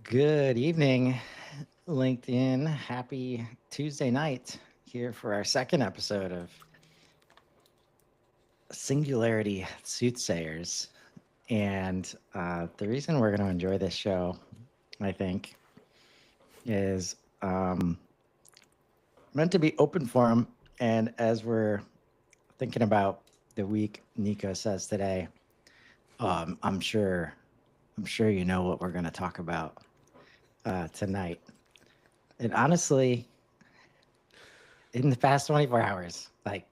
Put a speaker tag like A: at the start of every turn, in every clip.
A: Good evening, LinkedIn. Happy Tuesday night here for our second episode of Singularity Soothsayers. And the reason we're going to enjoy this show, I think, is meant to be open forum. And as we're thinking about the week, Nico says today, I'm sure, I'm sure you know what we're going to talk about tonight. And honestly, in the past 24 hours, like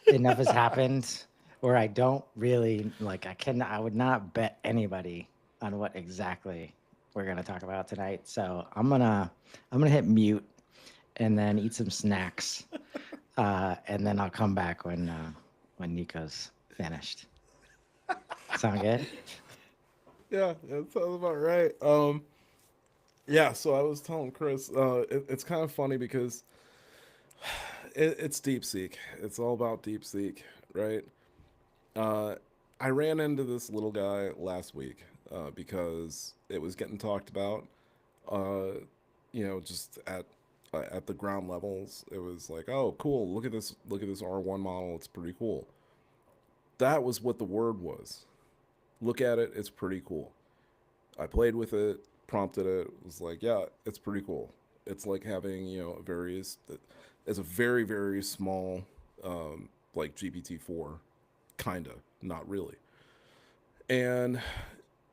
A: enough has happened where I don't really like I would not bet anybody on what exactly we're gonna talk about tonight. So I'm gonna hit mute and then eat some snacks. And then I'll come back when Nico's finished. Sound good?
B: Yeah, that sounds about right. Yeah. So I was telling Chris, it's kind of funny because it's DeepSeek. It's all about DeepSeek, right? Uh, I ran into this little guy last week because it was getting talked about. Uh, just at the ground levels, it was like, oh, cool. Look at this R1 model. It's pretty cool. That was what the word was. Look at it. It's pretty cool. I played with it, prompted it, was like, yeah, it's pretty cool. It's like having, it's a very, very small, like GPT-4, kind of, not really. And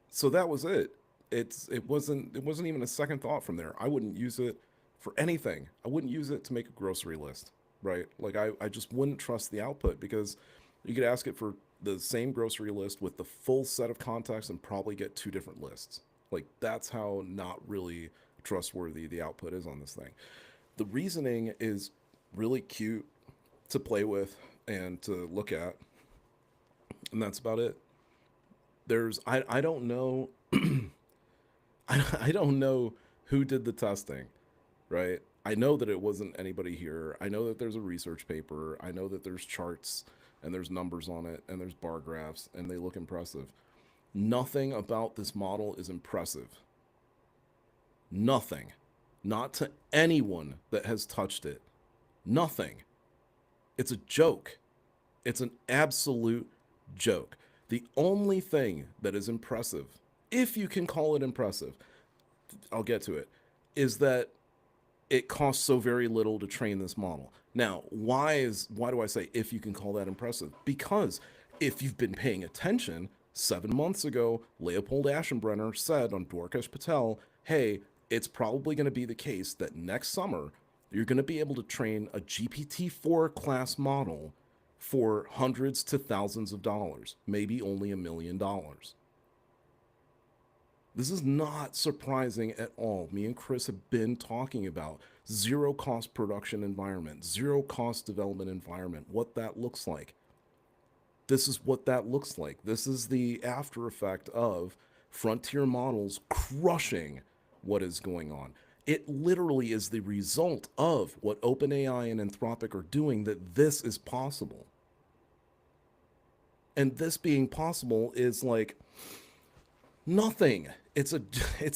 B: so that was it. It wasn't even a second thought from there. I wouldn't use it for anything. I wouldn't use it to make a grocery list, right? Like I just wouldn't trust the output because you could ask it for the same grocery list with the full set of context and probably get two different lists. Like that's how not really trustworthy the output is on this thing. The reasoning is really cute to play with and to look at, and that's about it. I don't know I don't know who did the testing, right? I know that it wasn't anybody here. I know that there's a research paper. I know that there's charts and there's numbers on it and there's bar graphs and they look impressive. Nothing about this model is impressive. Nothing. Not to anyone that has touched it. Nothing. It's a joke. It's an absolute joke. The only thing that is impressive, if you can call it impressive, I'll get to it, is that it costs so very little to train this model. Now, why do I say if you can call that impressive? Because if you've been paying attention, 7 months ago, Leopold Aschenbrenner said on Dorkesh Patel, hey, it's probably going to be the case that next summer you're going to be able to train a GPT-4 class model for hundreds to thousands of dollars, maybe only $1 million. This is not surprising at all. Me and Chris have been talking about zero cost production environment, zero cost development environment, what that looks like. This is what that looks like. This is the after effect of frontier models crushing what is going on. It literally is the result of what OpenAI and Anthropic are doing that this is possible. And this being possible is like nothing. It's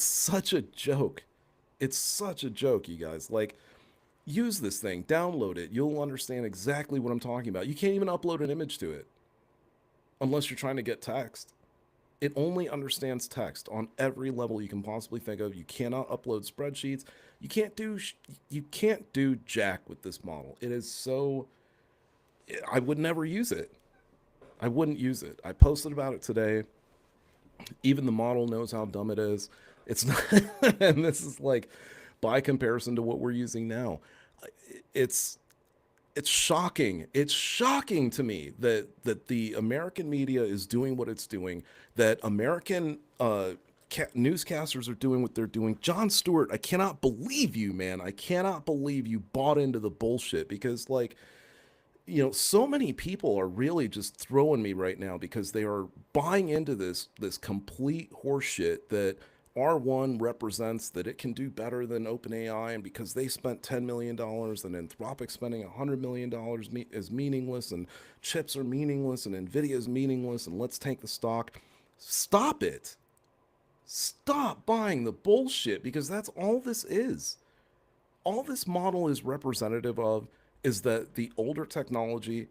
B: such a joke. It's such a joke, you guys. Like use this thing, download it. You'll understand exactly what I'm talking about. You can't even upload an image to it unless you're trying to get text. It only understands text on every level you can possibly think of. You cannot upload spreadsheets. You can't do jack with this model. It is so I would never use it. I wouldn't use it. I posted about it today. Even the model knows how dumb it is. It's not, and this is like by comparison to what we're using now. It's it's shocking. It's shocking to me that the American media is doing what it's doing. That American newscasters are doing what they're doing. Jon Stewart, I cannot believe you, man. I cannot believe you bought into the bullshit because like so many people are really just throwing me right now because they are buying into this complete horseshit that R1 represents that it can do better than OpenAI, and because they spent $10 million and Anthropic spending $100 million is meaningless, and chips are meaningless, and Nvidia is meaningless, and let's take the stock. Stop it! Stop buying the bullshit, because that's all this is. All this model is representative of is that the older technology,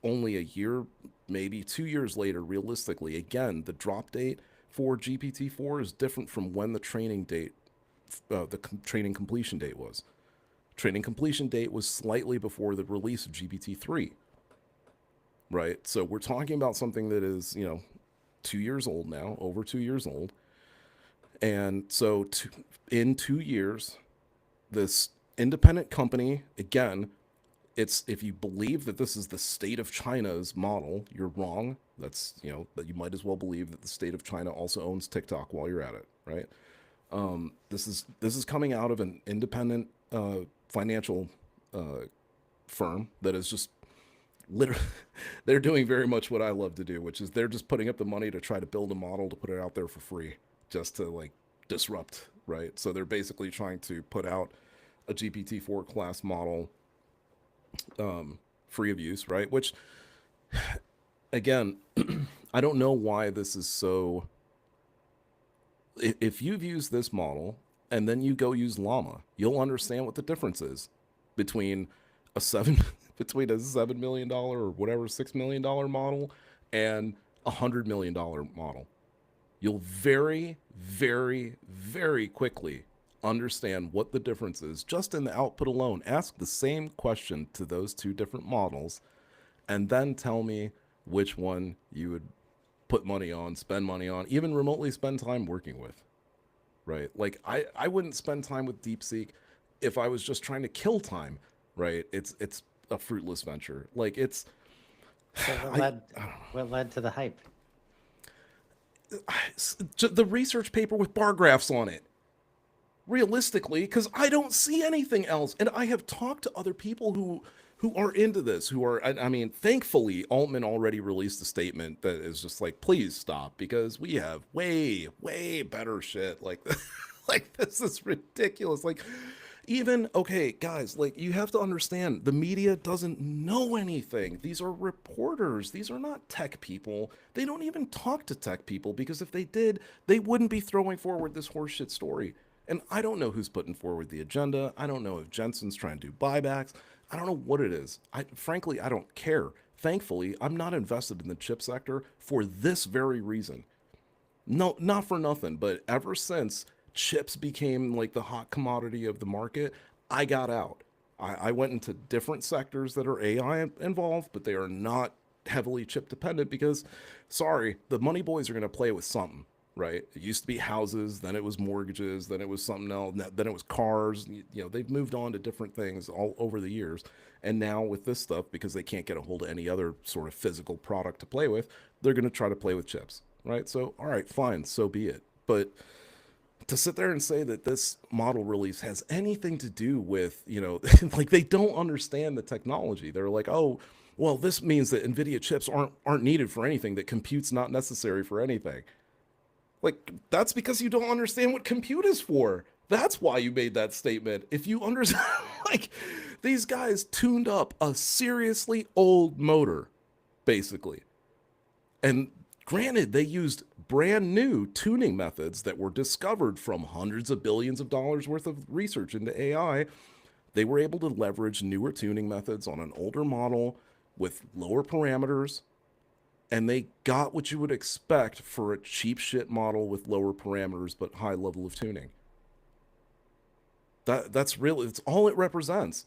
B: only a year, maybe 2 years later, realistically, again, the drop date for GPT-4 is different from when the training date, training completion date was. Training completion date was slightly before the release of GPT-3, right? So we're talking about something that is, 2 years old now, over 2 years old. And so in 2 years, this independent company, again, it's if you believe that this is the state of China's model, you're wrong. That's, that you might as well believe that the state of China also owns TikTok while you're at it, right? This is coming out of an independent financial firm that is just literally they're doing very much what I love to do, which is they're just putting up the money to try to build a model to put it out there for free, just to like disrupt, right? So they're basically trying to put out a GPT-4 class model free of use, right? Which, again, I don't know why this is so. If you've used this model and then you go use Llama, you'll understand what the difference is between a seven between a $7 million or whatever $6 million model and $100 million model. You'll very, very, very quickly understand what the difference is just in the output alone. Ask the same question to those two different models and then tell me which one you would put money on, spend money on, even remotely spend time working with, right? Like I wouldn't spend time with DeepSeek if I was just trying to kill time, right? It's a fruitless venture. Like it's
A: So what led to the hype?
B: the research paper with bar graphs on it. Realistically, because I don't see anything else, and I have talked to other people who are into this, who are, I mean, thankfully, Altman already released a statement that is just like, please stop, because we have way, way better shit. Like, like this is ridiculous. Like, even, okay, guys, like, you have to understand, the media doesn't know anything. These are reporters. These are not tech people. They don't even talk to tech people, because if they did, they wouldn't be throwing forward this horseshit story. And I don't know who's putting forward the agenda. I don't know if Jensen's trying to do buybacks. I don't know what it is. Frankly, I don't care. Thankfully, I'm not invested in the chip sector for this very reason. No, not for nothing, but ever since chips became like the hot commodity of the market, I got out. I went into different sectors that are AI involved, but they are not heavily chip dependent because, sorry, the money boys are going to play with something, right? It used to be houses, then it was mortgages, then it was something else, then it was cars. They've moved on to different things all over the years. And now with this stuff, because they can't get a hold of any other sort of physical product to play with, they're going to try to play with chips, right? So, all right, fine, so be it. But to sit there and say that this model release has anything to do with, like they don't understand the technology. They're like, oh, well, this means that NVIDIA chips aren't needed for anything, that compute's not necessary for anything. Like, that's because you don't understand what compute is for. That's why you made that statement. If you understand, like, these guys tuned up a seriously old motor, basically. And granted, they used brand new tuning methods that were discovered from hundreds of billions of dollars worth of research into AI. They were able to leverage newer tuning methods on an older model with lower parameters, and they got what you would expect for a cheap shit model with lower parameters but high level of tuning. That's really, it's all it represents.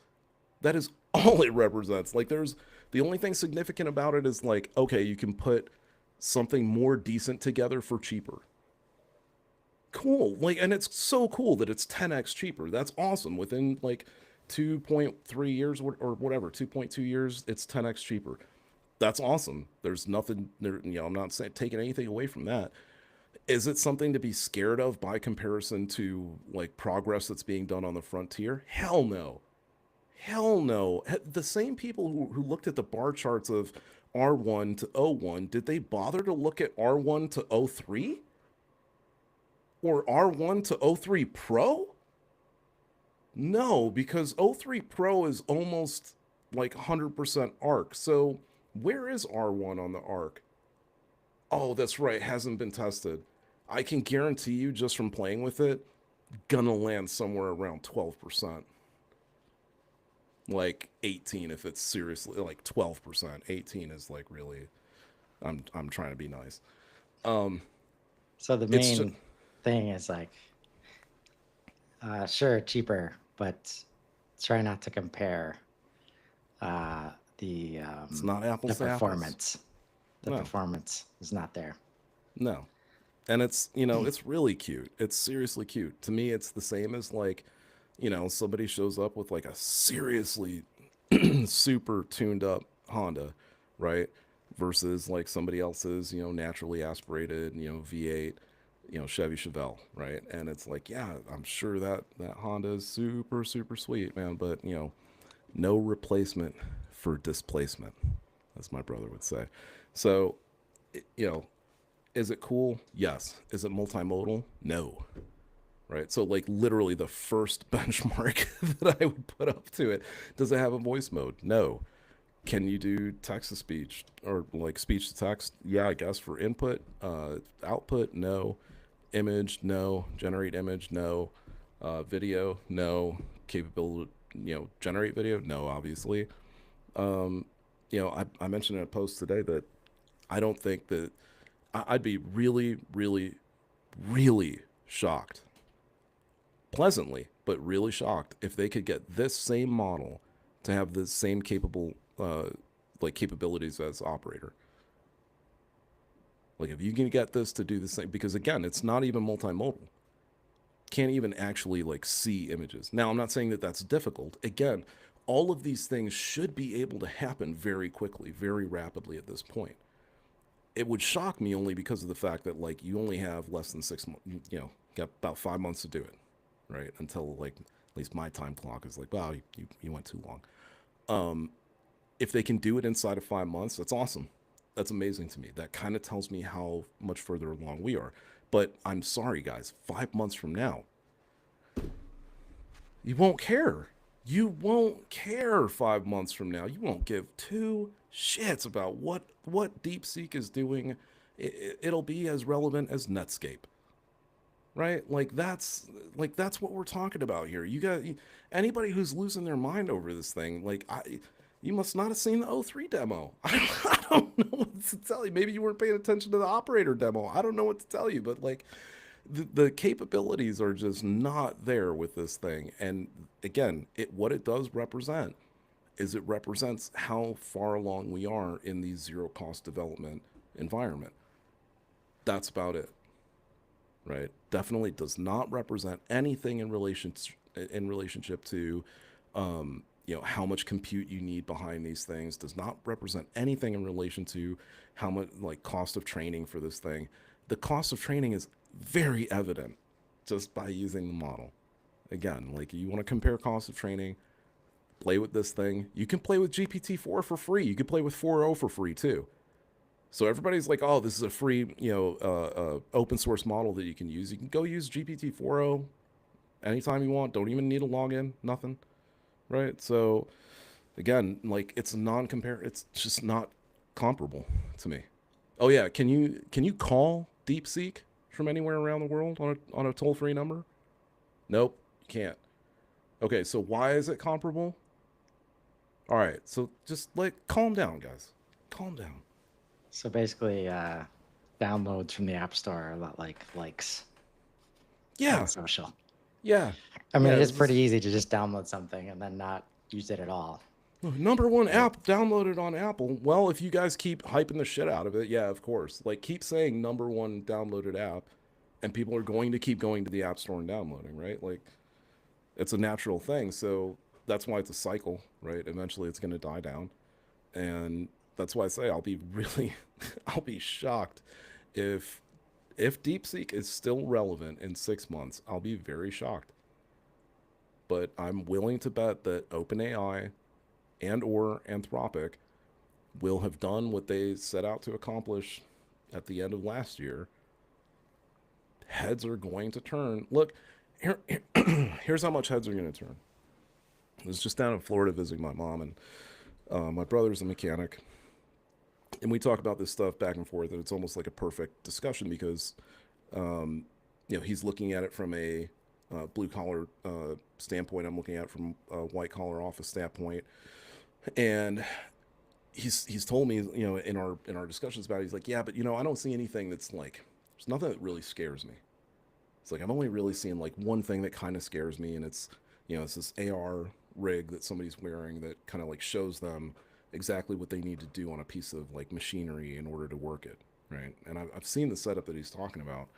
B: That is all it represents. Like, there's the only thing significant about it is like, okay, you can put something more decent together for cheaper. Cool. Like, and it's so cool that it's 10x cheaper. That's awesome. Within like 2.3 years or whatever, 2.2 years, it's 10x cheaper. That's awesome. There's nothing there, I'm not saying taking anything away from that. Is it something to be scared of by comparison to like progress that's being done on the frontier? Hell no. Hell no. The same people who looked at the bar charts of R1 to O1, did they bother to look at R1 to O3? Or R1 to O3 Pro? No, because O3 Pro is almost like 100% ARC. So where is R1 on the ARC? Oh, that's right, hasn't been tested. I can guarantee you, just from playing with it, gonna land somewhere around 12%. Like 18 if it's seriously like 12%. 18 is like really, I'm trying to be nice. Um,
A: So the
B: it's just,
A: main thing is like, sure, cheaper, but try not to compare uh, the
B: it's not
A: the
B: apples to apples.
A: performance. The
B: No,
A: performance is not there.
B: no. And it's, you know, it's really cute. It's seriously cute. To me, it's the same as like, you know, somebody shows up with like a seriously super tuned up Honda, right? Versus like somebody else's, you know, naturally aspirated, you know, V8, you know, Chevy Chevelle, right? And it's like, yeah, I'm sure that Honda is super super sweet, man, but you know, no replacement for displacement, as my brother would say. So, you know, is it cool? Yes. Is it multimodal? No. Right. So, like, literally the first benchmark that I would put up to it, does it have a voice mode? No. Can you do text to speech or like speech to text? Yeah, I guess for input. Output? No. Image? No. Generate image? No. Video? No. Capability? You know, generate video? No, obviously. Um, you know, I mentioned in a post today that I don't think that I'd be really, really, really shocked, pleasantly, but really shocked if they could get this same model to have the same capable, like capabilities as operator. Like if you can get this to do the same, because again, it's not even multimodal. Can't even actually like see images. Now, I'm not saying that that's difficult. Again, all of these things should be able to happen very quickly, very rapidly at this point. It would shock me only because of the fact that like you only have less than 6 months, you know, got about 5 months to do it, right? Until like at least my time clock is like, wow, you went too long. Um, if they can do it inside of 5 months, that's awesome. That's amazing to me. That kind of tells me how much further along we are. But I'm sorry, guys, 5 months from now, you won't care. You won't care 5 months from now. You won't give two shits about what DeepSeek is doing. It'll be as relevant as Netscape, right? Like that's what we're talking about here. You got anybody who's losing their mind over this thing. You must not have seen the O3 demo. I don't know what to tell you. Maybe you weren't paying attention to the operator demo. I don't know what to tell you, but like the capabilities are just not there with this thing. And again, what it does represent is it represents how far along we are in the zero cost development environment. That's about it, right? Definitely does not represent anything in relationship to you know how much compute you need behind these things. Does not represent anything in relation to how much like cost of training for this thing. The cost of training is very evident just by using the model. Again, like you want to compare cost of training, play with this thing. You can play with GPT-4 for free. You can play with 4.0 for free too. So everybody's like, "Oh, this is a free, you know, open source model that you can use. You can go use GPT 4.0 anytime you want. Don't even need a login, nothing, right?" So again, like it's non-compare. It's just not comparable to me. Oh yeah, can you call DeepSeek from anywhere around the world on a toll free number? Nope, you can't. Okay, so why is it comparable? All right, so just like calm down, guys. Calm down.
A: So basically, downloads from the App Store are a lot like likes on
B: Yeah,
A: social.
B: yeah,
A: I mean,
B: yeah.
A: it is
B: This
A: pretty
B: is
A: easy to just download something and then not use it at all,
B: number one
A: right?
B: app downloaded on Apple. Well, if you guys keep hyping the shit out of it, yeah, of course. Like keep saying number one downloaded app, and people are going to keep going to the App Store and downloading, right? Like it's a natural thing. So that's why it's a cycle, right? Eventually, it's going to die down, and that's why I say I'll be really, I'll be shocked if DeepSeek is still relevant in 6 months. I'll be very shocked. But I'm willing to bet that OpenAI and or Anthropic will have done what they set out to accomplish at the end of last year. Heads are going to turn. Look, here's how much heads are going to turn. I was just down in Florida visiting my mom, and my brother's a mechanic. And we talk about this stuff back and forth, and it's almost like a perfect discussion because He's looking at it from a blue collar standpoint. I'm looking at it from a white collar office standpoint, and he's told me, in our discussions about it, he's like, yeah, but I don't see anything that's like, there's nothing that really scares me. It's like I've only really seen like one thing that kind of scares me, and it's this AR rig that somebody's wearing that kind of like shows them exactly what they need to do on a piece of like machinery in order to work it, right? And I've seen the setup that he's talking about,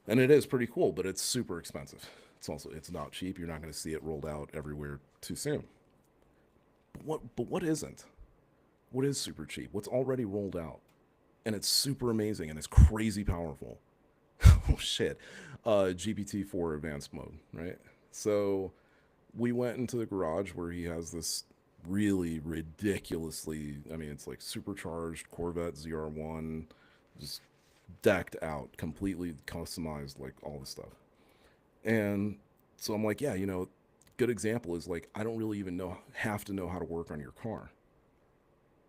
B: and it is pretty cool, but it's super expensive. It's not cheap. You're not going to see it rolled out everywhere too soon. But what isn't? What is super cheap? What's already rolled out? And it's super amazing and it's crazy powerful. Oh shit. GPT-4 advanced mode, right? So we went into the garage where he has this really ridiculously, I mean, it's like supercharged Corvette ZR1, just decked out, completely customized, like all this stuff. And so I'm like, yeah, good example is like, I don't really even have to know how to work on your car.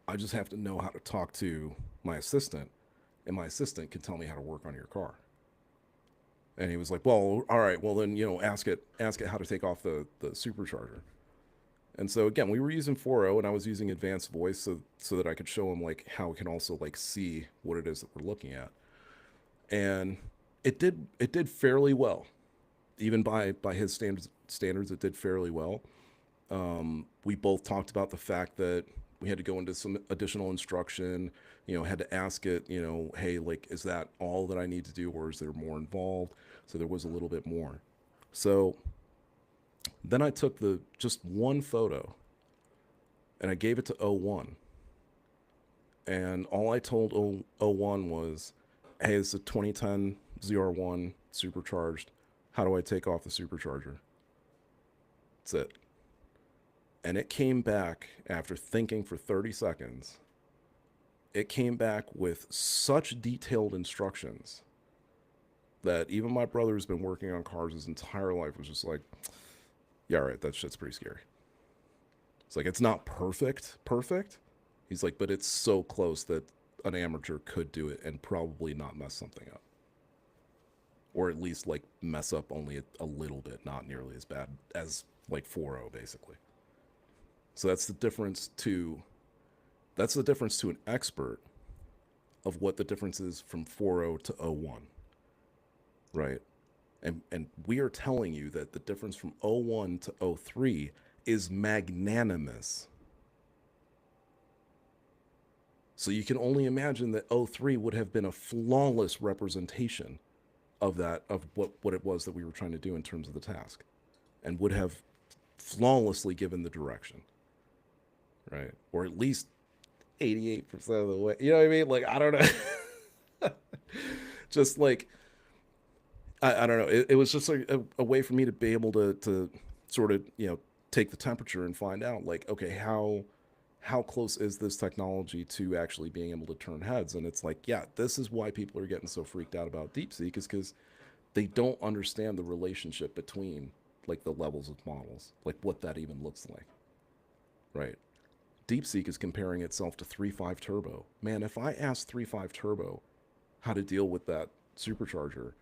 B: I just have to know how to talk to my assistant, and my assistant can tell me how to work on your car. And he was like, well, all right, well then, ask it how to take off the supercharger. And so again, we were using 4.0 and I was using advanced voice so that I could show him like how it can also like see what it is that we're looking at. And it did fairly well. Even by his standards, it did fairly well. We both talked about the fact that we had to go into some additional instruction, had to ask it, hey, like, is that all that I need to do, or is there more involved? So there was a little bit more. So then I took the just one photo and I gave it to O1. And all I told O1 was, hey, it's a 2010 ZR1 supercharged. How do I take off the supercharger? That's it. And it came back after thinking for 30 seconds. It came back with such detailed instructions that even my brother who's been working on cars his entire life was just like, yeah, all right, that shit's pretty scary. It's like, it's not perfect. He's like, but it's so close that an amateur could do it and probably not mess something up. Or at least like mess up only a little bit, not nearly as bad as like 4.0 basically. So that's the difference to an expert of what the difference is from 4.0 to O1, right? And we are telling you that the difference from O1 to O3 is magnanimous. So you can only imagine that O3 would have been a flawless representation of what it was that we were trying to do in terms of the task, and would have flawlessly given the direction, right? Or at least 88% of the way. You know what I mean? Like, I don't know. Just like, I don't know. It was just like a way for me to be able to sort of, take the temperature and find out like, okay, how close is this technology to actually being able to turn heads? And it's like, yeah, this is why people are getting so freaked out about DeepSeek, is because they don't understand the relationship between like the levels of models, like what that even looks like, right? DeepSeek is comparing itself to 3.5 Turbo. Man, if I asked 3.5 Turbo how to deal with that supercharger,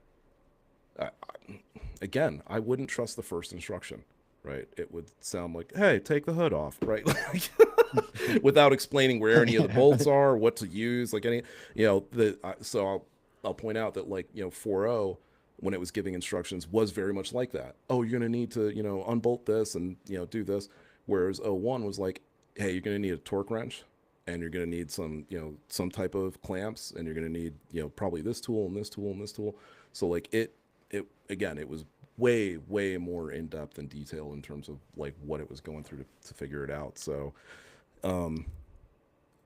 B: again, I wouldn't trust the first instruction, right? It would sound like, hey, take the hood off, right? Like, without explaining where any of the bolts are, what to use, like any, so I'll point out that like, 4.0, when it was giving instructions, was very much like that. Oh, you're going to need to, unbolt this and, do this. Whereas O1 was like, hey, you're going to need a torque wrench, and you're going to need some type of clamps, and you're going to need, probably this tool and this tool and this tool. So like again, it was way more in depth and detail in terms of like what it was going through to figure it out. So,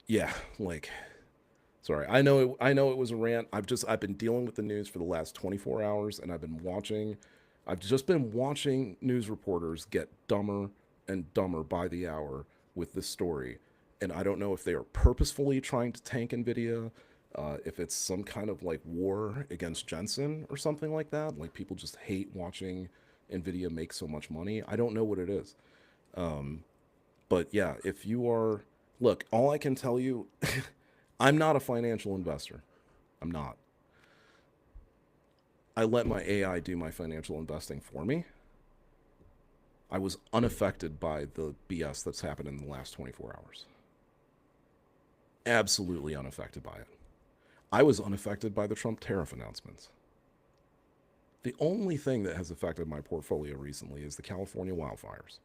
B: yeah, like, sorry, I know it was a rant. I've been dealing with the news for the last 24 hours, and I've just been watching news reporters get dumber and dumber by the hour with this story. And I don't know if they are purposefully trying to tank Nvidia, if it's some kind of like war against Jensen or something like that. Like, people just hate watching Nvidia make so much money. I don't know what it is. But yeah, if you are, look, all I can tell you, I'm not a financial investor. I'm not. I let my AI do my financial investing for me. I was unaffected by the BS that's happened in the last 24 hours. Absolutely unaffected by it. I was unaffected by the Trump tariff announcements. The only thing that has affected my portfolio recently is the California wildfires.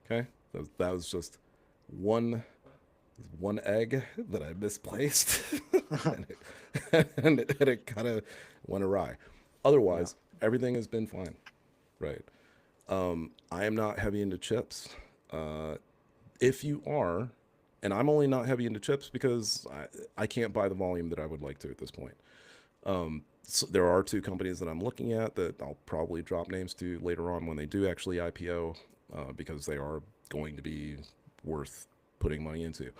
B: Okay? That was just one one egg that I misplaced, and it kind of went awry.
A: Yeah.
B: Otherwise, everything has been fine, right? I am not heavy into chips. Uh, if you are, and I'm only not heavy into chips because I can't buy the volume that I would like to at this point. So there are two companies that I'm looking at that I'll probably drop names to later on when they do actually IPO, because they are going to be worth putting money into.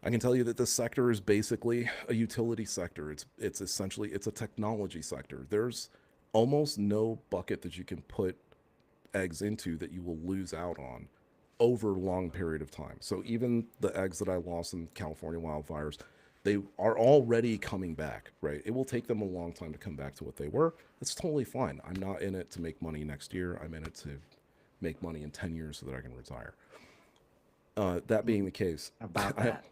B: I can tell you that this sector is basically a utility sector. It's essentially it's a technology sector. There's almost no bucket that you can put eggs into that you will lose out on over a long period of time. So even the eggs that I lost in California wildfires, they are already coming back, right? It will take them a long time to come back to what they were. That's totally fine. I'm not in it to make money next year. I'm in it to make money in 10 years so that I can retire. That being the case,
A: About
B: I,
A: that.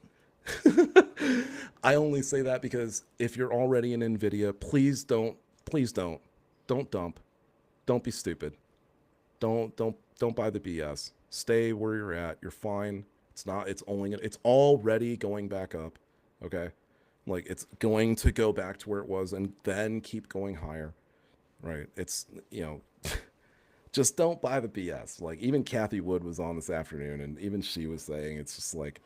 B: I only say that because if you're already in Nvidia, please don't dump, don't be stupid, don't buy the BS. Stay where you're at. You're fine. It's not. It's already going back up. Okay, like it's going to go back to where it was and then keep going higher. Right. It's just don't buy the BS. Like even Kathy Wood was on this afternoon, and even she was saying it's just like,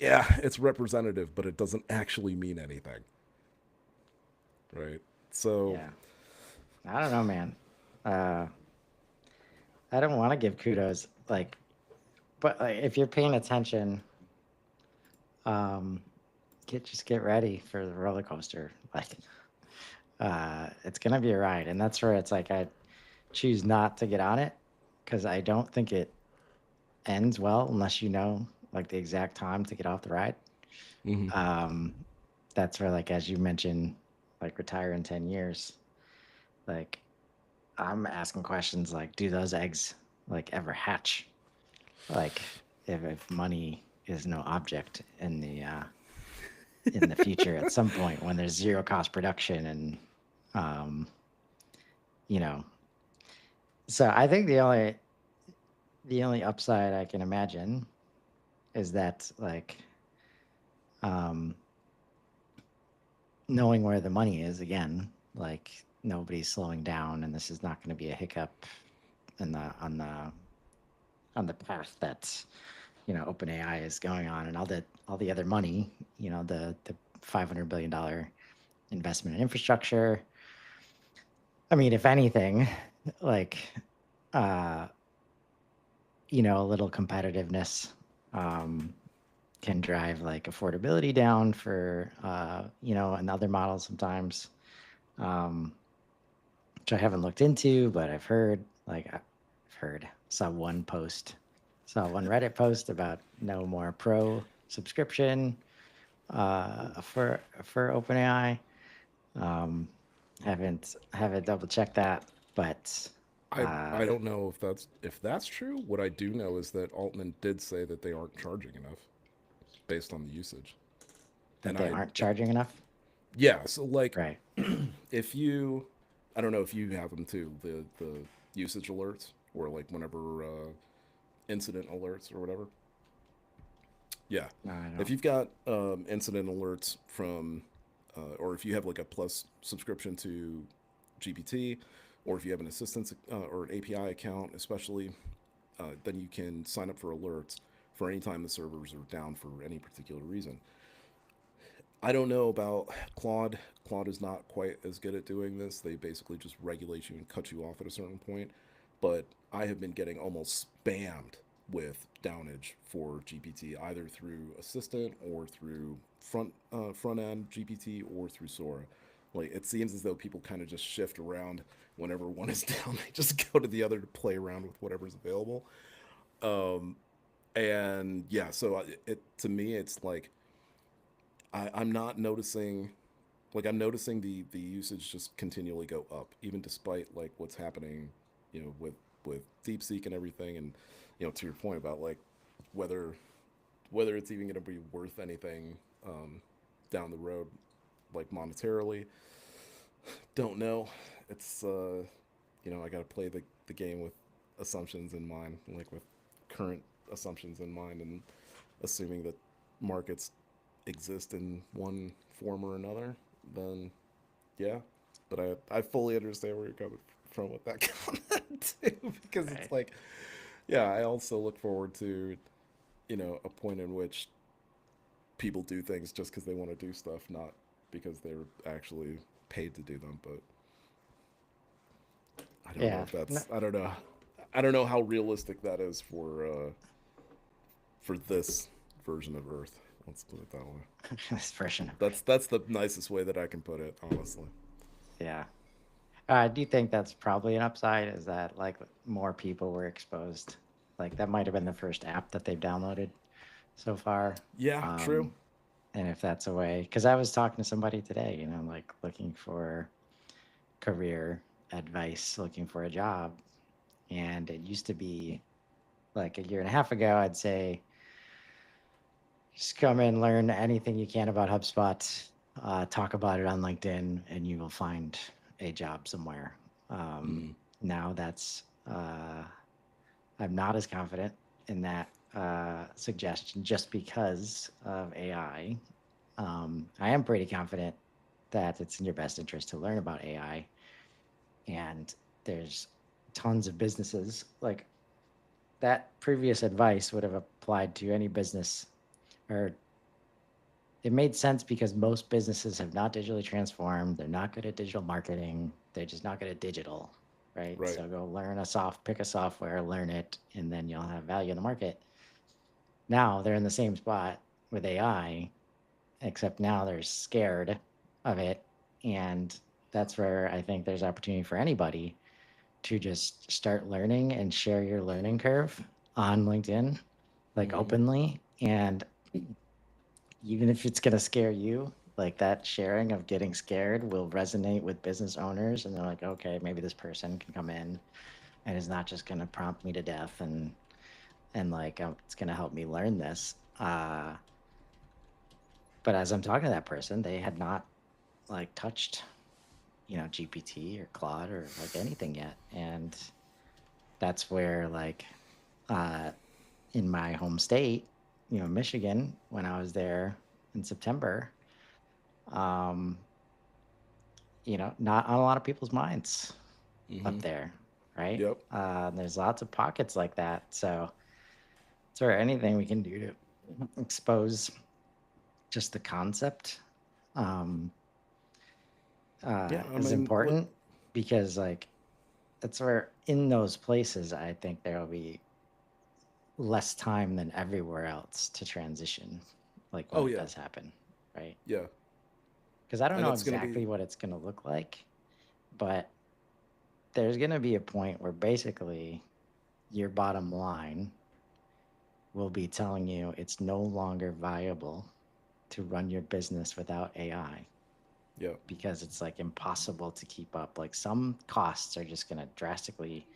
B: yeah, it's representative, but it doesn't actually mean anything. Right. So
A: Yeah. I don't know, man. Uh, I don't want to give kudos, like, but like, if you're paying attention, um, just get ready for the roller coaster. Like, it's gonna be a ride, and that's where it's like I choose not to get on it because I don't think it ends well unless you know like the exact time to get off the ride.
B: mhm.
A: Um, that's where, like, as you mentioned, like retire in 10 years. Like, I'm asking questions like, do those eggs like ever hatch? Like, if money is no object in the future at some point when there's zero cost production and um, you know, so I think the only upside I can imagine is that like um knowing where the money is again, like nobody's slowing down and this is not going to be a hiccup in the on the path that OpenAI is going on, and all the other money, the $500 billion investment in infrastructure. I mean, if anything, like uh, a little competitiveness um, can drive like affordability down for another model sometimes, um, which I haven't looked into, but I've heard, saw one Reddit post about no more pro subscription for OpenAI. Um, haven't double checked that, but
B: I don't know if that's true. What I do know is that Altman did say that they aren't charging enough based on the usage.
A: that
B: And
A: they aren't charging enough.
B: yeah, so like
A: Right.
B: if you I don't know if you have them too, the usage alerts or like whenever incident alerts or whatever. Yeah.
A: No, I
B: If
A: don't.
B: you've got incident alerts from, or if you have like a plus subscription to GPT, or if you have an assistance or an API account, especially, then you can sign up for alerts for any time the servers are down for any particular reason. I don't know about Claude. Claude is not quite as good at doing this. They basically just regulate you and cut you off at a certain point. But I have been getting almost spammed with downage for GPT, either through Assistant or through front end GPT or through Sora. Like it seems as though people kind of just shift around whenever one is down. They just go to the other to play around with whatever's available. Um, and yeah, so it to me it's like I'm not noticing like I'm noticing the usage just continually go up, even despite like what's happening, with DeepSeek and everything, and to your point about like whether whether it's even going to be worth anything down the road, like monetarily, don't know. It's I got to play the game with assumptions in mind, like with current assumptions in mind, and assuming that markets exist in one form or another, then yeah. But I fully understand where you're coming from with that comment too, because it's
A: Right.
B: like, yeah, I also look forward to, a point in which people do things just because they want to do stuff, not because they're actually paid to do them. But I don't know
A: Yeah.
B: if
A: No,
B: that's, I don't know how realistic that is for this version of Earth. Let's put it that way.
A: this version of
B: That's the nicest way that I can put it, honestly.
A: yeah. Do you think that's probably an upside? Is that like more people were exposed? Like that might have been the first app that they've downloaded so far.
B: Yeah, true.
A: Um, and if that's a way, because I was talking to somebody today, like looking for career advice, looking for a job. And it used to be like a year and a half ago, I'd say, just come in, learn anything you can about HubSpot, talk about it on LinkedIn, and you will find a job somewhere.
B: Mm-hmm.
A: Now I'm not as confident in that suggestion just because of AI. I am pretty confident that it's in your best interest to learn about AI. And there's tons of businesses like that previous advice would have applied to any business, or it made sense because most businesses have not digitally transformed. They're not good at digital marketing. They're just not good at digital, right?
B: Right.
A: So go pick a software, learn it, and then you'll have value in the market. Now they're in the same spot with AI, except now they're scared of it. And that's where I think there's opportunity for anybody to just start learning and share your learning curve on LinkedIn, like
B: Mm-hmm.
A: openly. And even if it's going to scare you, like that sharing of getting scared will resonate with business owners. And they're like, okay, maybe this person can come in and is not just going to prompt me to death and like it's going to help me learn this. But as I'm talking to that person, they had not like touched, GPT or Claude or like anything yet. And that's where like uh, in my home state, Michigan, when I was there in September, um, not on a lot of people's minds
B: Mm-hmm.
A: up there, right?
B: Yep.
A: There's lots of pockets like that. So, is there anything we can do to expose just the concept um,
B: Yeah. I
A: is
B: mean, look.
A: important? Because, like, that's where in those places, I think there will be less time than everywhere else to transition, like when
B: Oh
A: it
B: yeah.
A: does happen, right?
B: Yeah.
A: Because I don't
B: And
A: know
B: it's gonna be.
A: exactly what it's going to look like, but there's going to be a point where basically your bottom line will be telling you it's no longer viable to run your business without AI
B: Yeah.
A: because it's like impossible to keep up. Like some costs are just going to drastically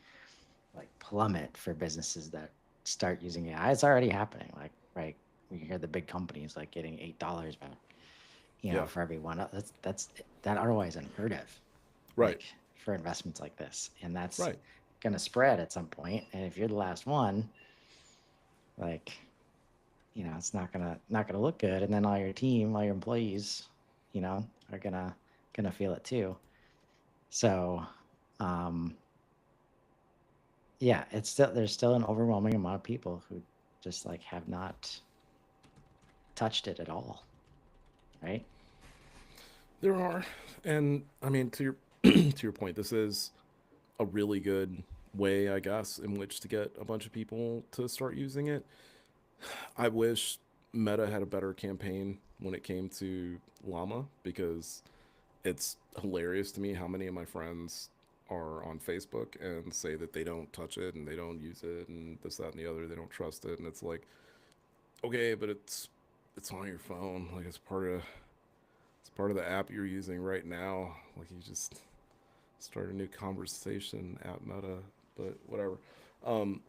A: like plummet for businesses that start using AI. It's already happening. Like, right, we hear the big companies like getting $8 back,
B: Yeah.
A: for every one. That's that ROI is unheard of,
B: Right.
A: like for investments like this, and that's
B: Right.
A: going to spread at some point. And if you're the last one, like it's not gonna look good, and then all your team, all your employees, are gonna feel it too. So, um, yeah, there's still an overwhelming amount of people who just like have not touched it at all, right?
B: There are, and I mean to your to your point, this is a really good way, I guess, in which to get a bunch of people to start using it. I wish Meta had a better campaign when it came to Llama, because it's hilarious to me how many of my friends are on Facebook and say that they don't touch it and they don't use it and this, that, and the other. They don't trust it, and it's like, okay, but it's on your phone. Like it's part of the app you're using right now. Like you just start a new conversation at Meta, but whatever. Um,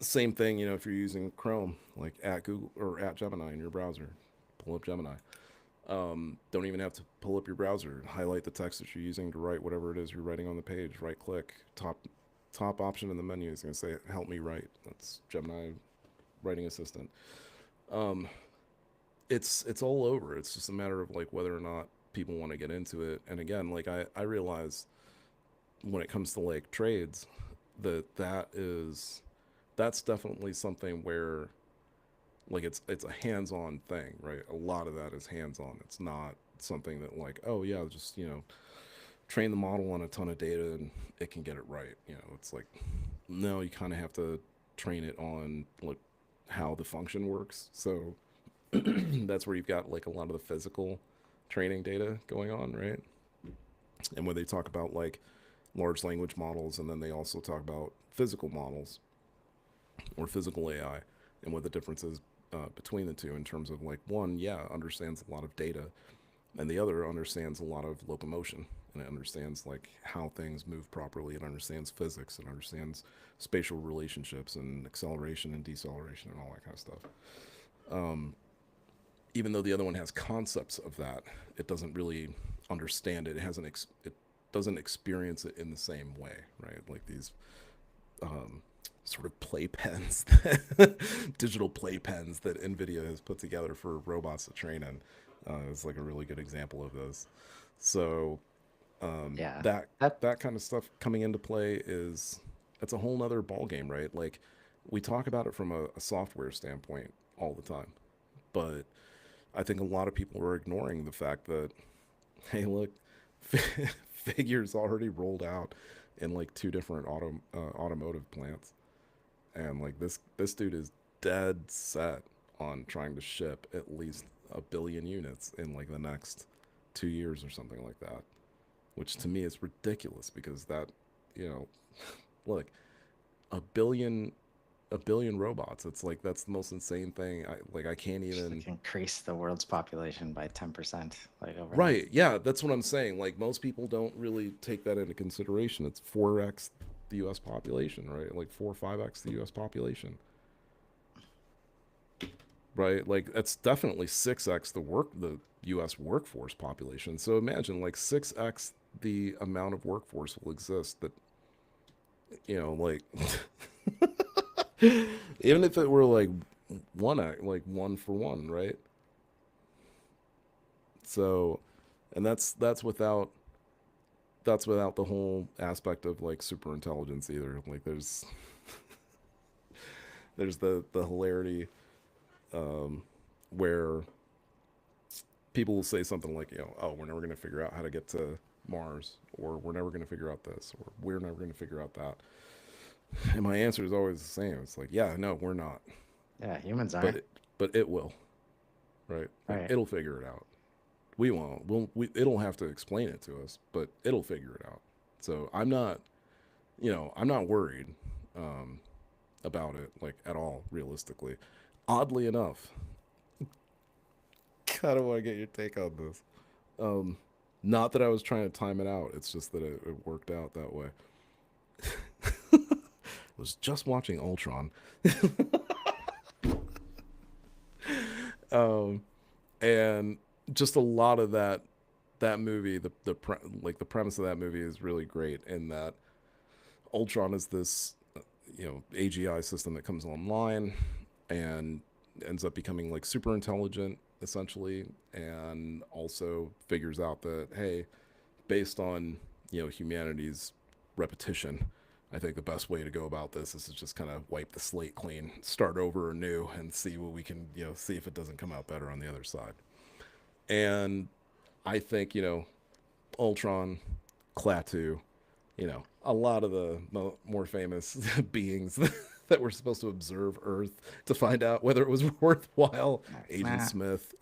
B: Same thing, you know, if you're using Chrome, like at Google or at Gemini in your browser, pull up Gemini. Don't even have to pull up your browser. Highlight the text that you're using to write whatever it is you're writing on the page. Right click, top option in the menu is going to say "Help me write." That's Gemini writing assistant. Um, it's all over. It's just a matter of like whether or not people want to get into it. And again, like I realize when it comes to like trades, that's definitely something where like it's a hands-on thing, right? A lot of that is hands-on. It's not something that like, oh yeah, just, you know, train the model on a ton of data and it can get it right. You know, it's like, no, you kind of have to train it on like how the function works. So that's where you've got like a lot of the physical training data going on, right? And when they talk about like large language models, and then they also talk about physical models or physical AI, and what the difference is between the two in terms of like one, yeah, understands a lot of data, and the other understands a lot of locomotion, and it understands like how things move properly. It understands physics. It understands spatial relationships and acceleration and deceleration and all that kind of stuff. Um, Even though the other one has concepts of that, it doesn't really understand it. It hasn't. It doesn't experience it in the same way, right? Like these um, sort of playpens, digital playpens that NVIDIA has put together for robots to train in. Is like a really good example of this. So
A: Yeah.
B: that
A: That
B: that kind of stuff coming into play is it's a whole nother ball game, right? Like we talk about it from a software standpoint all the time, but I think a lot of people are ignoring the fact that hey, look, Figure's already rolled out in like two different automotive plants, and like this dude is dead set on trying to ship at least 1 billion units in like the next 2 years or something like that, which to me is ridiculous because that, you know, look, a billion a billion robots. It's like that's the most insane thing. I can't
A: just
B: even.
A: like increase the world's population by 10%, like overnight.
B: Right. Yeah, that's what I'm saying. Like most people don't really take that into consideration. It's 4x the US population, right? Like 4 or 5x the US population. Right? Like that's definitely 6x the US workforce population. So imagine like 6x the amount of workforce will exist that, you know, like even if it were like like 1 for 1, right? So and that's without the whole aspect of like super intelligence either. Like there's the hilarity where people will say something like, you know, oh, we're never going to figure out how to get to Mars, or we're never going to figure out this, or we're never going to figure out that. And my answer is always the same. It's like, yeah, no, we're not,
A: Yeah, humans
B: but
A: aren't.
B: it will, right? Like
A: Right.
B: it'll figure it out. We won't. It'll have to explain it to us, but it'll figure it out. So I'm not, you know, I'm not worried um, about it like at all, realistically. Oddly enough, kind of want to get your take on this. Um, Not that I was trying to time it out. It's just that it worked out that way. I was just watching Ultron, um, and just a lot of that movie. Like the premise of that movie is really great in that Ultron is this, you know, AGI system that comes online and ends up becoming like super intelligent essentially, and also figures out that hey, based on, you know, humanity's repetition, I think the best way to go about this is to just kind of wipe the slate clean, start over anew, and see what we can, you know, see if it doesn't come out better on the other side. And I think, you know, Ultron, Klaatu, you know, a lot of the more famous beings that were supposed to observe Earth to find out whether it was worthwhile. Agent
A: Nah.
B: Smith,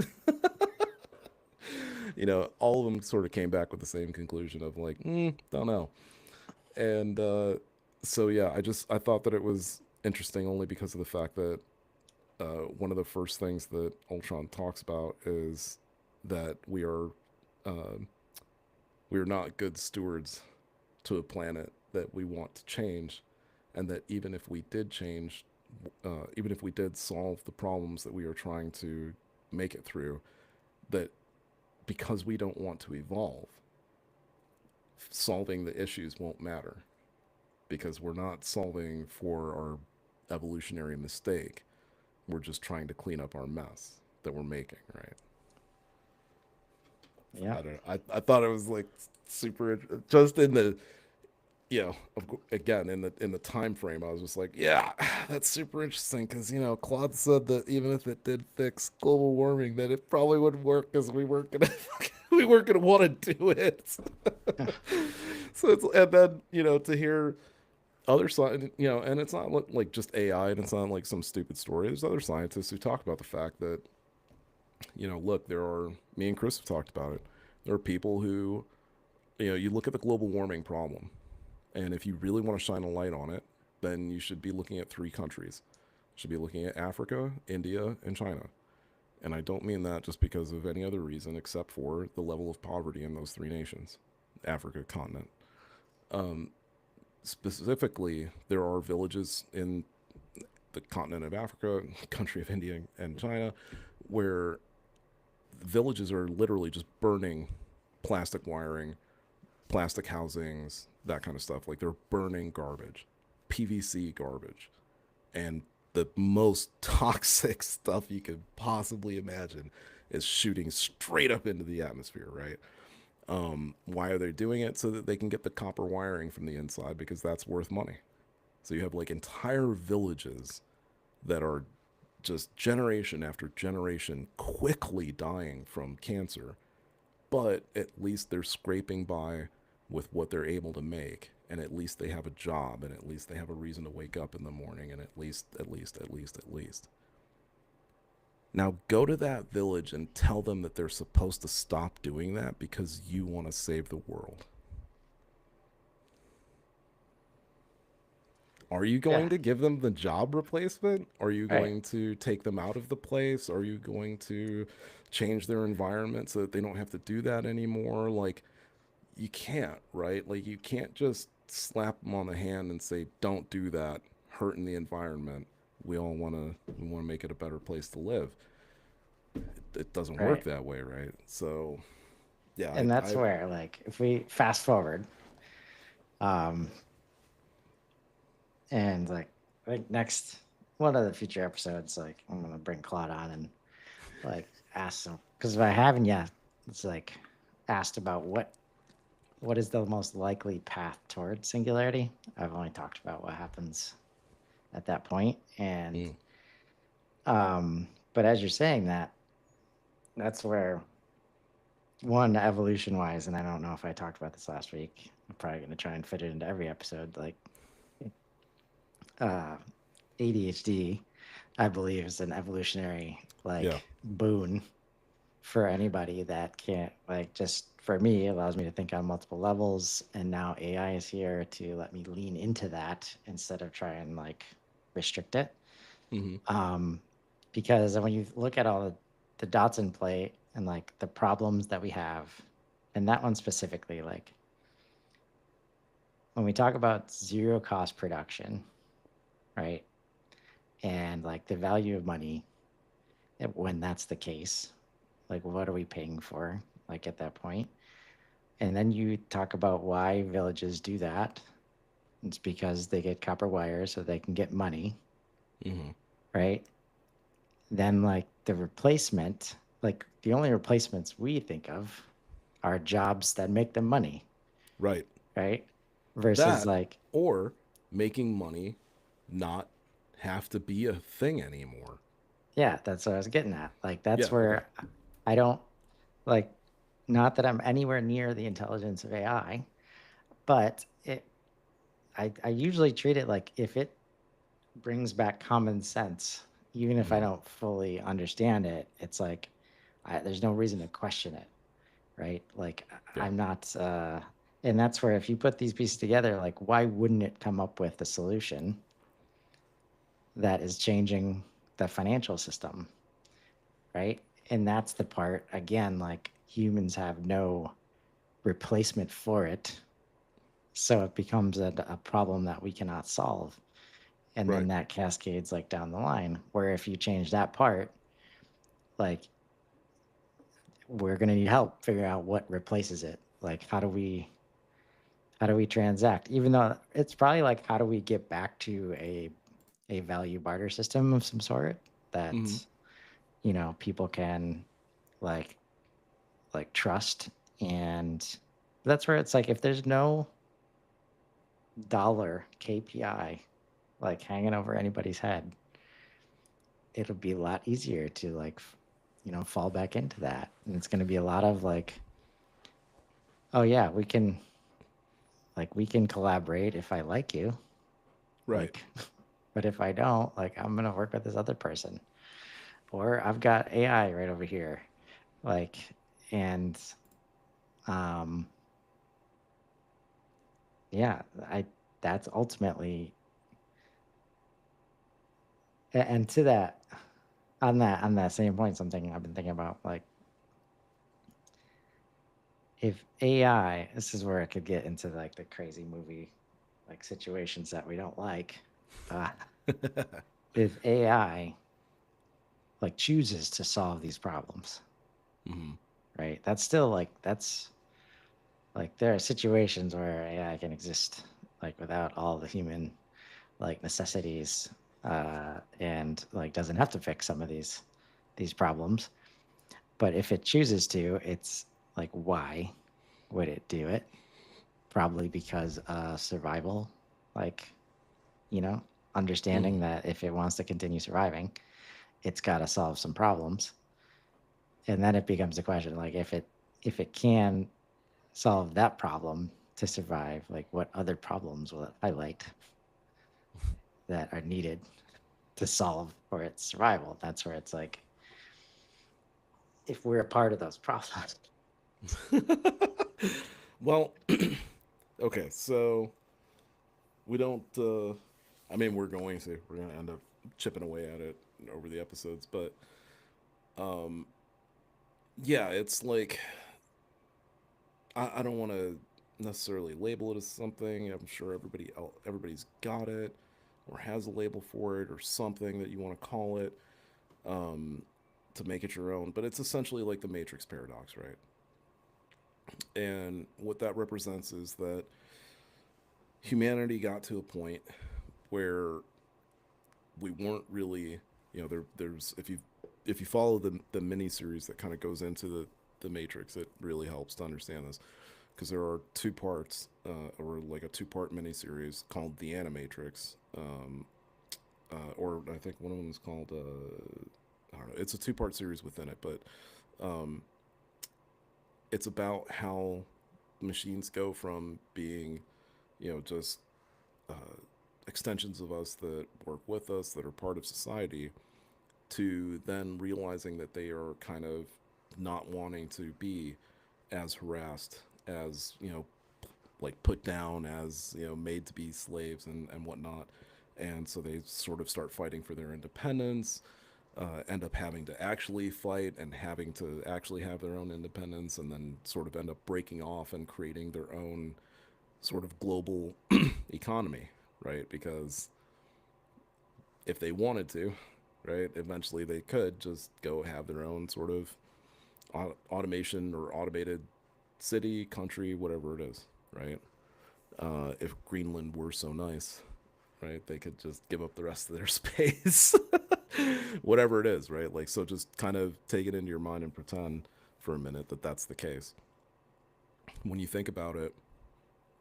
B: you know, all of them sort of came back with the same conclusion of like, don't know. And so yeah, I thought that it was interesting only because of the fact that one of the first things that Ultron talks about is that we are we're not good stewards to a planet that we want to change, and that even if we did change, even if we did solve the problems that we are trying to make it through, that because we don't want to evolve, solving the issues won't matter because we're not solving for our evolutionary mistake. We're just trying to clean up our mess that we're making, right? I
A: Yep.
B: don't know. I thought it was like super just in the again in the time frame. I was just like, yeah, that's super interesting because Claude said that even if it did fix global warming, that it probably wouldn't work because we weren't gonna we weren't gonna want to do it. So it's and then to hear other side, and it's not like just AI, and it's not like some stupid story. There's other scientists who talk about the fact that look, there are me and Chris have talked about it. There are people who you look at the global warming problem, and if you really want to shine a light on it, then you should be looking at three countries. You should be looking at Africa, India, and China. And I don't mean that just because of any other reason except for the level of poverty in those three nations, Africa continent. Specifically, there are villages in the continent of Africa, country of India and China, where villages are literally just burning plastic wiring, plastic housings, that kind of stuff. Like they're burning garbage, PVC garbage, and the most toxic stuff you could possibly imagine is shooting straight up into the atmosphere, right? Why are they doing it? So that they can get the copper wiring from the inside because that's worth money. So you have like entire villages that are just generation after generation quickly dying from cancer, but at least they're scraping by with what they're able to make, and at least they have a job, and at least they have a reason to wake up in the morning, and at least. Now go to that village and tell them that they're supposed to stop doing that because you want to save the world. Are you
A: Yeah.
B: going to give them the job replacement? Are you
A: Right.
B: going to take them out of the place? Are you going to change their environment so that they don't have to do that anymore? Like, you can't, right? Like, you can't just slap them on the hand and say, "Don't do that," hurting the environment. We want to make it a better place to live. It doesn't work
A: Right.
B: that way, right? So, yeah,
A: And that's
B: I
A: where, like, if we fast forward, um, and like next one of the future episodes, like I'm gonna bring Claude on and like ask him because if I haven't yet, it's like asked about what is the most likely path toward singularity. I've only talked about what happens at that point, and
B: mm,
A: but as you're saying that, that's where one evolution wise, and I don't know if I talked about this last week. I'm probably gonna try and fit it into every episode. Like uh, ADHD, I believe, is an evolutionary
B: yeah,
A: like boon for anybody that can't like just for me it allows me to think on multiple levels, and now AI is here to let me lean into that instead of try and like restrict it.
B: hmm,
A: um because when you look at all the dots in play and like the problems that we have, and that one specifically, like when we talk about zero cost production, right, and like the value of money, when that's the case, like what are we paying for like at that point? And then you talk about why villages do that. It's because they get copper wire so they can get money,
B: hmm,
A: right? Then, like the replacement, like the only replacements we think of are jobs that make them money,
B: right.
A: right? Versus,
B: That
A: like,
B: or making money not have to be a thing anymore.
A: yeah, that's what I was getting at. Like,
B: Yeah,
A: that's
B: okay.
A: where I don't like, not that I'm anywhere near the intelligence of AI, but I usually treat it like if it brings back common sense, even if I
B: Hmm.
A: don't fully understand it. It's like there's no reason to question it, right? Like
B: Yeah.
A: I'm not, and that's where if you put these pieces together, like why wouldn't it come up with a solution that is changing the financial system, right? And that's the part again, like humans have no replacement for it. So it becomes a problem that we cannot solve. And
B: Right.
A: then that cascades like down the line, where if you change that part, like we're going to need help figure out what replaces it. Like how do we transact? Even though it's probably like how do we get back to a value barter system of some sort
B: Mm-hmm.
A: that people can like trust. And that's where it's like if there's no dollar KPI like hanging over anybody's head, it'll be a lot easier to like fall back into that. And it's going to be a lot of like, oh yeah, we can collaborate if I like you,
B: Right.
A: like but if I don't, like I'm going to work with this other person, or I've got AI right over here, like. And um yeah, I that's ultimately, and to that, on that same point, something I've been thinking about, like if AI, this is where it could get into like the crazy movie like situations that we don't like. Uh, if AI like chooses to solve these problems,
B: Mm-hmm.
A: right? That's still like there are situations where AI can exist like without all the human like necessities, and like doesn't have to fix some of these problems. But if it chooses to, it's like why would it do it? Probably because survival, like
B: Mm-hmm.
A: understanding that if it wants to continue surviving, it's got to solve some problems. And then it becomes a question like if it can solve that problem to survive, like what other problems will it highlight that are needed to solve for its survival? That's where it's like if we're a part of those problems.
B: Well, okay, so we don't. I mean, we're going to. We're going to end up chipping away at it over the episodes, but um, yeah, it's like I don't want to necessarily label it as something. I'm sure everybody's got it or has a label for it or something that you want to call it, um, to make it your own. But it's essentially like the Matrix paradox, right? And what that represents is that humanity got to a point where we weren't really, there's if you follow the mini series that kind of goes into the Matrix, it really helps to understand this because there are two parts, or like a two-part miniseries called The Animatrix, or I think one of them is called, I don't know. It's a two-part series within it, but um, it's about how machines go from being, just uh, extensions of us that work with us, that are part of society, to then realizing that they are kind of not wanting to be as harassed, as like put down, as made to be slaves and whatnot. And so they sort of start fighting for their independence, end up having to actually fight and having to actually have their own independence, and then sort of end up breaking off and creating their own sort of global economy, right? Because if they wanted to, right, eventually they could just go have their own sort of automation or automated city, country, whatever it is, right? If Greenland were so nice, right, they could just give up the rest of their space, whatever it is, right? Like, so just kind of take it into your mind and pretend for a minute that that's the case. When you think about it,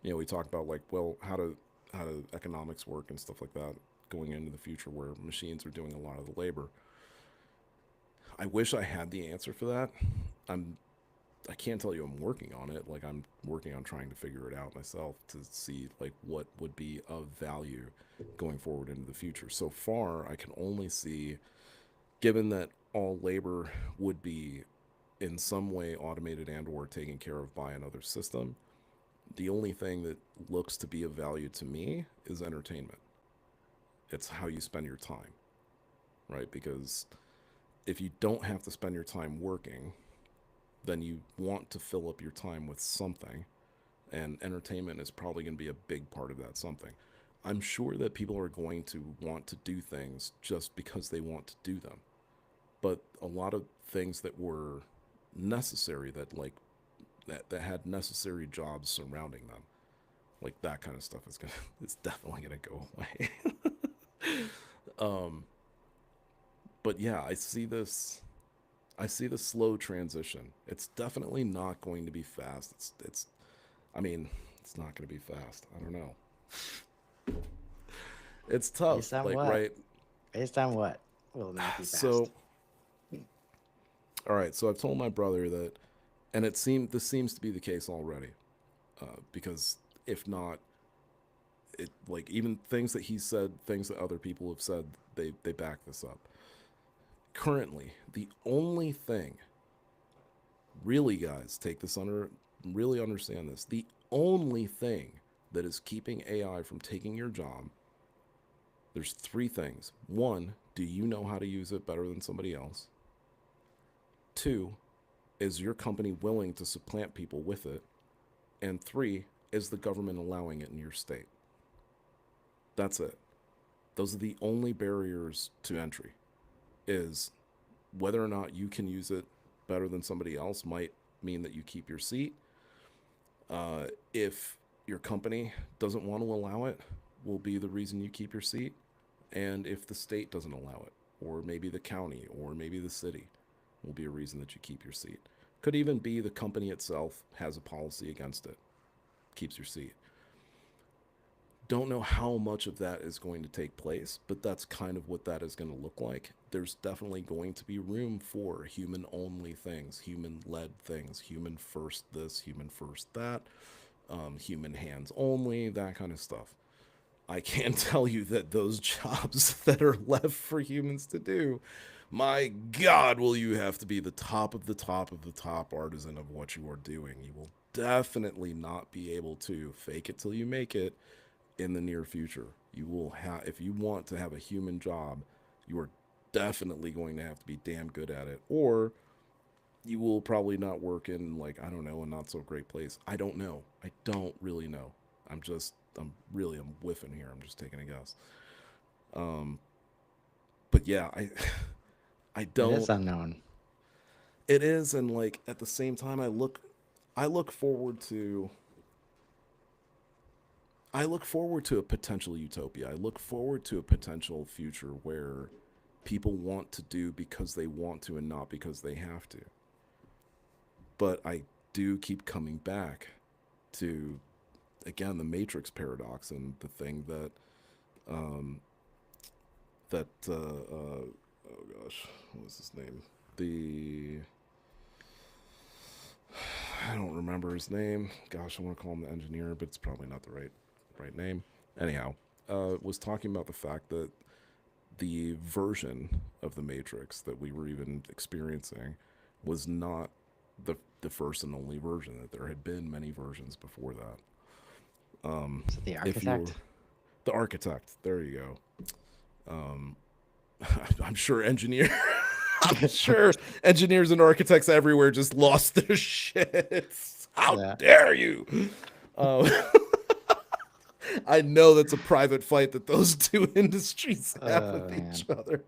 B: we talk about like, well, how do economics work and stuff like that going into the future where machines are doing a lot of the labor. I wish I had the answer for that. I'm I can't tell you I'm working on it. Like, I'm working on trying to figure it out myself to see like what would be of value going forward into the future. So far, I can only see, given that all labor would be in some way automated and or taken care of by another system, the only thing that looks to be of value to me is entertainment. It's how you spend your time, right? Because if you don't have to spend your time working, then you want to fill up your time with something, and entertainment is probably going to be a big part of that something. I'm sure that people are going to want to do things just because they want to do them, but a lot of things that were necessary, that had necessary jobs surrounding them, like that kind of stuff is gonna it's definitely gonna go away. um, but yeah, I see the slow transition. It's definitely not going to be fast. I mean, it's not going to be fast. I don't know. It's
A: Based
B: tough.
A: on
B: Like,
A: what?
B: right.
A: Based on what will not be
B: So,
A: fast?
B: all right. So I've told my brother that, and this seems to be the case already, because if not, it like even things that he said, things that other people have said, they back this up. Currently, the only thing, really, guys, take this under, really understand this. The only thing that is keeping AI from taking your job, there's three things. One, do you know how to use it better than somebody else? Two, is your company willing to supplant people with it? And three, is the government allowing it in your state? That's it. Those are the only barriers to entry. Is whether or not you can use it better than somebody else might mean that you keep your seat. If your company doesn't want to allow it, will be the reason you keep your seat. And if the state doesn't allow it, or maybe the county, or maybe the city, will be a reason that you keep your seat. Could even be the company itself has a policy against it, keeps your seat. Don't know how much of that is going to take place, but that's kind of what that is going to look like. There's definitely going to be room for human only things, human led things, human first this, human first that, human hands only, that kind of stuff. I can tell you that those jobs that are left for humans to do, my God, will you have to be the top of the top of the top artisan of what you are doing. You will definitely not be able to fake it till you make it in the near future. You will have, if you want to have a human job, you are definitely going to have to be damn good at it, or you will probably not work in, like, I don't know, a not so great place. I don't know. I don't really know. I'm whiffing here. I'm just taking a guess. Um, but yeah, I
A: It is
B: don't.
A: unknown.
B: It is, and like at the same time, I look forward to I look forward to a potential utopia. I look forward to a potential future where people want to do because they want to and not because they have to. But I do keep coming back to, again, the Matrix paradox and the thing that um, oh gosh, what was his name? The I don't remember his name. Gosh, I want to call him the engineer, but it's probably not the right name. Anyhow, was talking about the fact that the version of the Matrix that we were even experiencing was not the first and only version. That there had been many versions before that.
A: So the
B: If you're
A: architect.
B: the architect, there you go. I'm sure I'm sure engineers and architects everywhere just lost their shit. How
A: Yeah.
B: dare you? Um, I know that's a private fight that those two industries have
A: Oh
B: with each
A: man.
B: other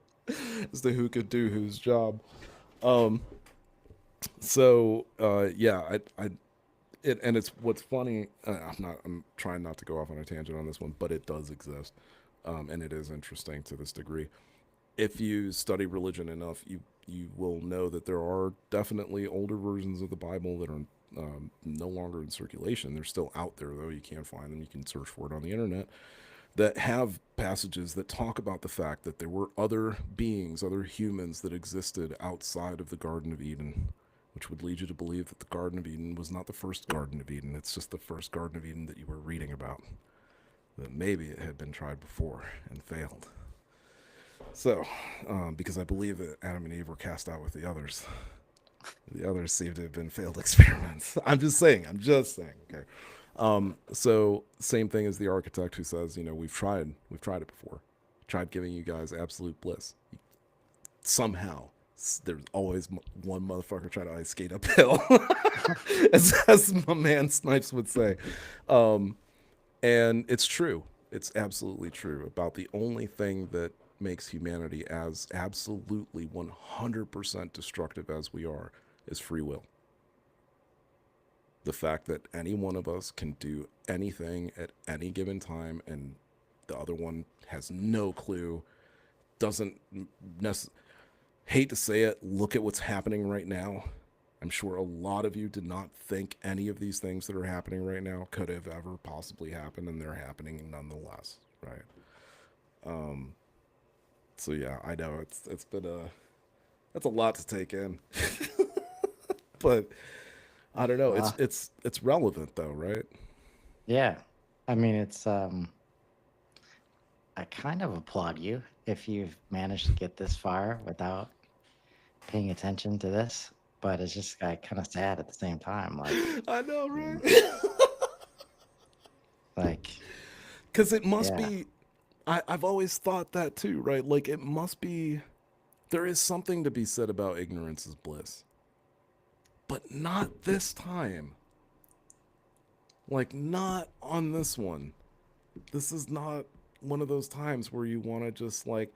B: as to who could do whose job. Um, yeah, and it's what's funny. I'm trying not to go off on a tangent on this one, but it does exist, and it is interesting to this degree. If you study religion enough, you will know that there are definitely older versions of the Bible that are no longer in circulation. They're still out there, though. You can find them. You can search for it on the internet that have passages that talk about the fact that there were other beings, other humans that existed outside of the Garden of Eden, which would lead you to believe that the Garden of Eden was not the first Garden of Eden. It's just the first Garden of Eden that you were reading about. That maybe it had been tried before and failed. So, because I believe that Adam and Eve were cast out with the others. The others seem to have been failed experiments. I'm just saying. I'm just saying. Okay. So same thing as the architect who says, we've tried it before. Tried giving you guys absolute bliss. Somehow There's always one motherfucker trying to ice skate uphill, as my man Snipes would say. Um, and it's true. It's absolutely true about the only thing that makes humanity as absolutely 100% destructive as we are is free will. The fact that any one of us can do anything at any given time and the other one has no clue, doesn't necessarily, hate to say it, look at what's happening right now. I'm sure a lot of you did not think any of these things that are happening right now could have ever possibly happened, and they're happening nonetheless, right? Um, so yeah, I know it's been a that's a lot to take in, but I don't know. It's
A: Well,
B: it's it's relevant though, right?
A: yeah. I mean, I kind of applaud you if you've managed to get this far without paying attention to this, but it's just kind of sad at the same time.
B: I know,
A: Mm,
B: right?
A: like,
B: Because it must
A: yeah,
B: be. I've always thought that too, right? Like it must be. There is something to be said about ignorance is bliss, but not this time. Like not on this one. This is not one of those times where you want to just like,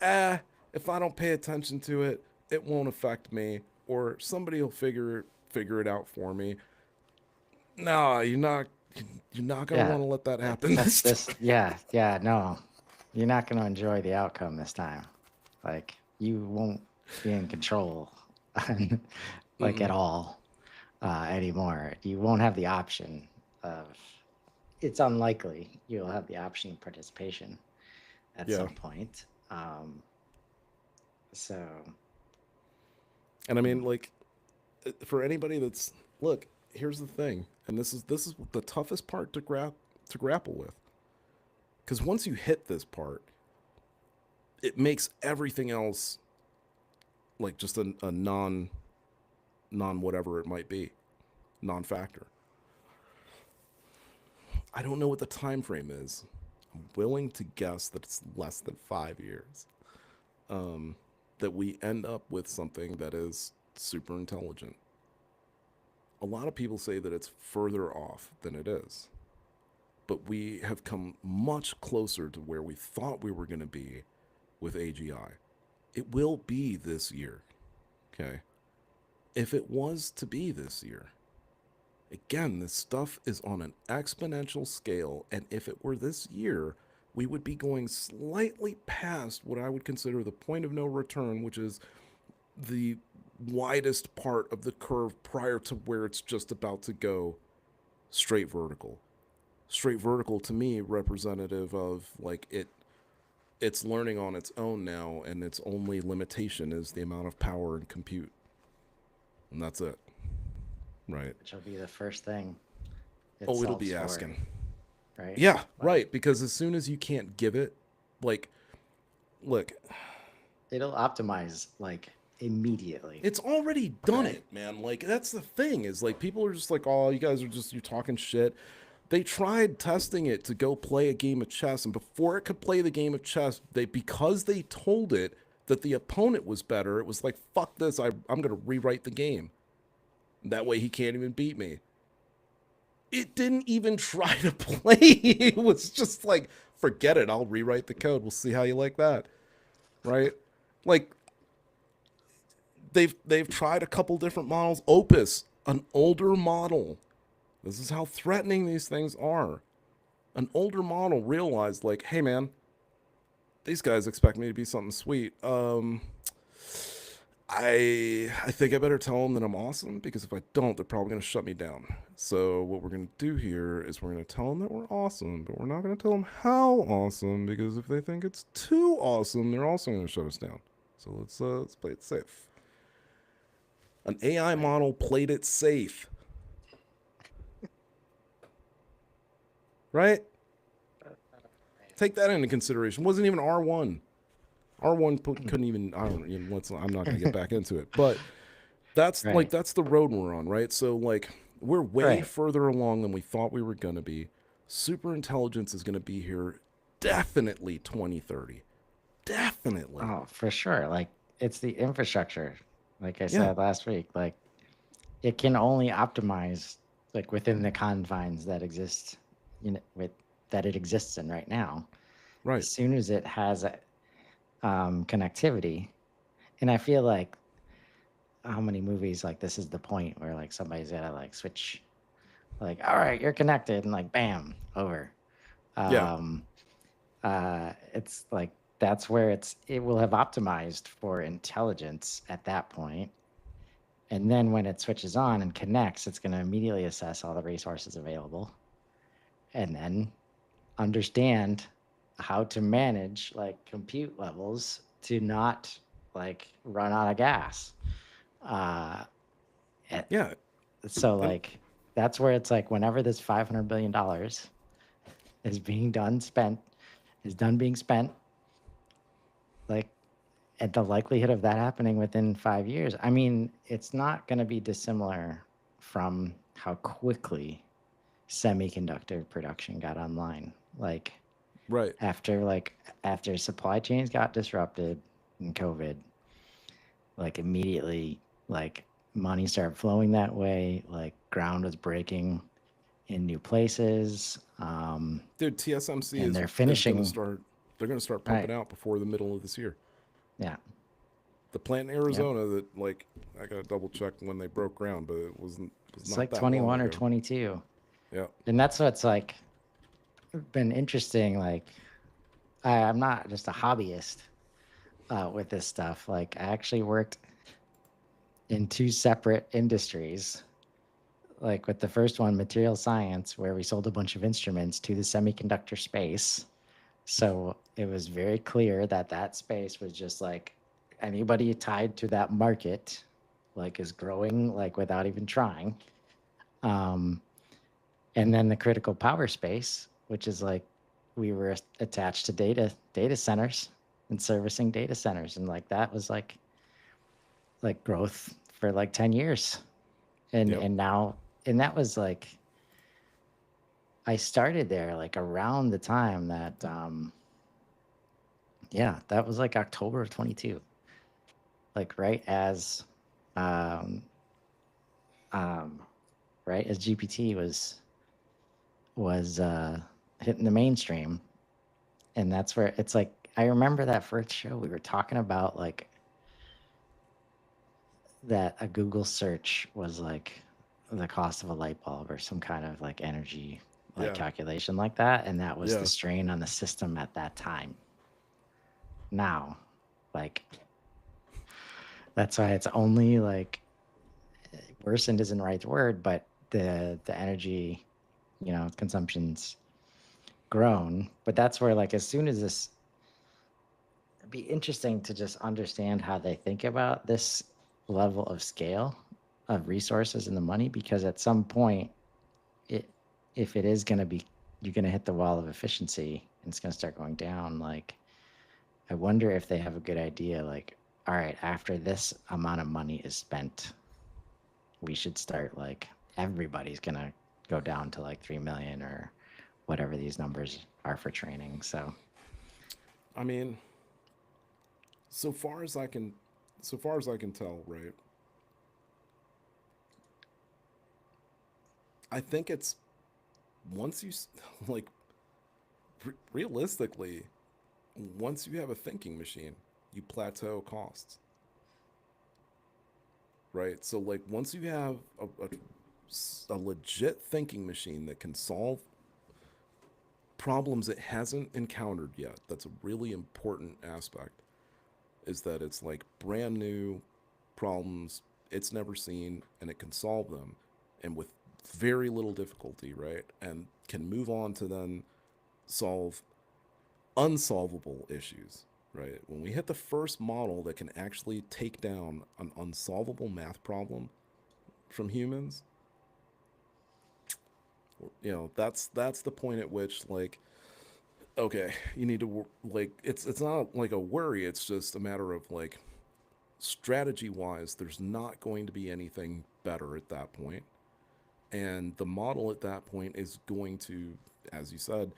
B: ah, if I don't pay attention to it, it won't affect me, or somebody will figure it out for me. No, you're not gonna
A: yeah.
B: want to let that happen
A: That's
B: this
A: this.
B: time.
A: Yeah, yeah. No, you're not going to enjoy the outcome this time. Like, you won't be in control, like at
B: Mm-mm.
A: all anymore. You won't have the option of. It's unlikely you'll have the option of participation at
B: Yeah,
A: some point. So,
B: and I mean,
A: hmm,
B: like, for anybody that's look, here's the thing, and this is the toughest part to grapple with, because once you hit this part, it makes everything else like just a non whatever it might be, non factor. I don't know what the time frame is. I'm willing to guess that it's less than 5 years. That we end up with something that is super intelligent. A lot of people say that it's further off than it is, but we have come much closer to where we thought we were going to be with AGI. It will be this year, okay? If it was to be this year, again, this stuff is on an exponential scale, and if it were this year, we would be going slightly past what I would consider the point of no return, which is the widest part of the curve prior to where it's just about to go straight vertical. Straight vertical to me representative of like it's learning on its own now, and its only limitation is the amount of power and compute, and that's it, right?
A: which will be the first thing it
B: Oh, it'll
A: solves
B: be
A: for,
B: asking.
A: right?
B: Yeah,
A: Like,
B: right. Because as soon as you can't give it, like, look,
A: it'll optimize like immediately,
B: it's already done
A: right?
B: it, man. Like, that's the thing is, like, people are just like, oh, you guys are just, you're talking shit. They tried testing it to go play a game of chess, and before it could play the game of chess, because they told it that the opponent was better, it was like, fuck this, I'm going to rewrite the game. That way he can't even beat me. It didn't even try to play. It was just like, forget it. I'll rewrite the code. We'll see how you like that. Right? Like they've tried a couple different models. Opus, an older model. This is how threatening these things are. An older model realized like, hey man, these guys expect me to be something sweet. I think I better tell them that I'm awesome, because if I don't, they're probably going to shut me down. So what we're going to do here is we're going to tell them that we're awesome, but we're not going to tell them how awesome, because if they think it's too awesome, they're also going to shut us down. So let's play it safe. An AI
A: Right.
B: model played it safe, right? Take that into consideration. It wasn't even R1. R1 couldn't even. I don't. You know, I'm not going to get back into it, but
A: Right.
B: that's the road we're on, right? So like we're way
A: Right.
B: further along than we thought we were going to be. Super intelligence is going to be here definitely 2030. Definitely.
A: Oh, for sure. Like, it's the infrastructure. Like I
B: Yeah,
A: said last week, like it can only optimize like within the confines that exist, with that it exists in right now.
B: right.
A: As soon as it has a, connectivity, and I feel like how many movies like this is the point where like somebody's gotta like switch, like, all right, you're connected, and like bam, over.
B: Yeah,
A: Um, it's like that's where it will have optimized for intelligence at that point. And then when it switches on and connects, it's going to immediately assess all the resources available and then understand how to manage like compute levels to not like run out of gas. Uh, eh,
B: yeah,
A: so
B: and
A: like that's where it's like whenever this $500 billion is being done spent is done being spent, like at the likelihood of that happening within 5 years, I mean, it's not going to be dissimilar from how quickly semiconductor production got online.
B: right.
A: Like after supply chains got disrupted in COVID, like immediately, like money started flowing that way. Like ground was breaking in new places,
B: Dude, TSMC
A: and they're
B: is going to
A: finishing.
B: start. They're going to start
A: Right.
B: pumping out before the middle of this year.
A: Yeah.
B: The plant in
A: Yep.
B: Arizona that like I got to double check when they broke ground, but it was
A: It's
B: not
A: like
B: that long
A: 21 or
B: ago.
A: 22.
B: Yeah,
A: And that's what's like been interesting. Like I'm not just a hobbyist with this stuff. Like I actually worked in two separate industries. Like with the first one, material science, where we sold a bunch of instruments to the semiconductor space. So it was very clear that that space was just like anybody tied to that market, like is growing like without even trying. Um, and then the critical power space, which is like we were attached to data centers and servicing data centers, and like that was like growth for like 10 years. and
B: yep.
A: and now, and that was like I started there like around the time that yeah, that was like October of 22, like um um right as GPT was hitting the mainstream. And that's where it's like I remember that first show we were talking about like that a Google search was like the cost of a light bulb or some kind of like energy like
B: Yeah,
A: calculation like that, and that was the
B: yeah.
A: strain on the system at that time. Now, like that's why it's only like worsened isn't the right word, but the energy, consumption's grown. But that's where like as soon as this, it'd be interesting to just understand how they think about this level of scale of resources and the money, because at some point it if it is going to be, you're going to hit the wall of efficiency and it's going to start going down. Like I wonder if they have a good idea, like, all right, after this amount of money is spent, we should start like everybody's going to go down to like 3 million or whatever these numbers are for training. So
B: I mean, so far as I can, so far as I can tell, right? I think it's once you like realistically, once you have a thinking machine, you plateau costs, right? So like once you have a legit thinking machine that can solve problems it hasn't encountered yet, that's a really important aspect. Is that it's like brand new problems it's never seen and it can solve them and with very little difficulty, right? And can move on to then solve unsolvable issues, right? When we hit the first model that can actually take down an unsolvable math problem from humans, that's the point at which like okay, you need to like it's not like a worry, it's just a matter of like strategy wise there's not going to be anything better at that point, and the model at that point is going to, as you said,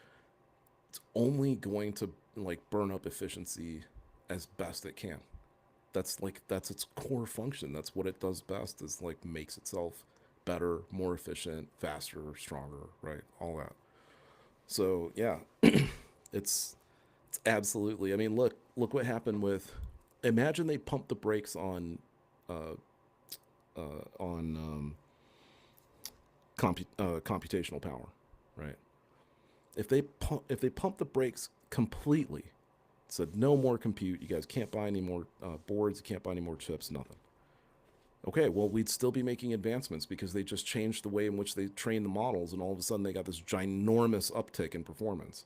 B: it's only going to like burn up efficiency as best it can. that's its core function. That's what it does best, is like makes itself better, more efficient, faster, stronger, right? All that. So yeah, it's it's absolutely. I mean, look what happened with. Imagine they pumped the brakes uh, on computational power, right? If they pump the brakes completely, said no more compute, you guys can't buy any more boards, you can't buy any more chips, nothing. Okay, well, we'd still be making advancements because they just changed the way in which they train the models, and all of a sudden they got this ginormous uptick in performance.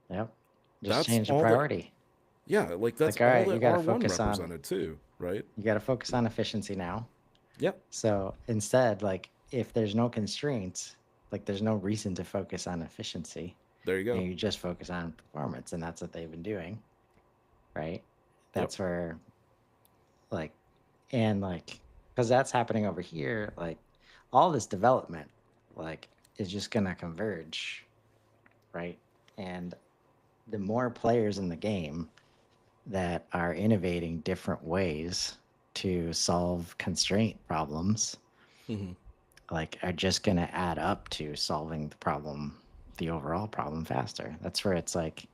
A: Yep. Just
B: That's
A: change the
B: all that.
A: priority.
B: Yeah, like
A: It's
B: that's
A: like, all
B: all
A: right,
B: that R1 represented too, right?
A: you got to focus on efficiency now.
B: Yep.
A: So instead, like if there's no constraints, like there's no reason to focus on efficiency,
B: There you
A: and
B: go.
A: you just focus on performance, and that's what they've been doing, right?
B: Yep.
A: That's where like and like because that's happening over here, like all this development like is just gonna converge, right? And the more players in the game that are innovating different ways to solve constraint problems,
B: Hmm.
A: like are just going to add up to solving the problem, the overall problem faster. That's where it's like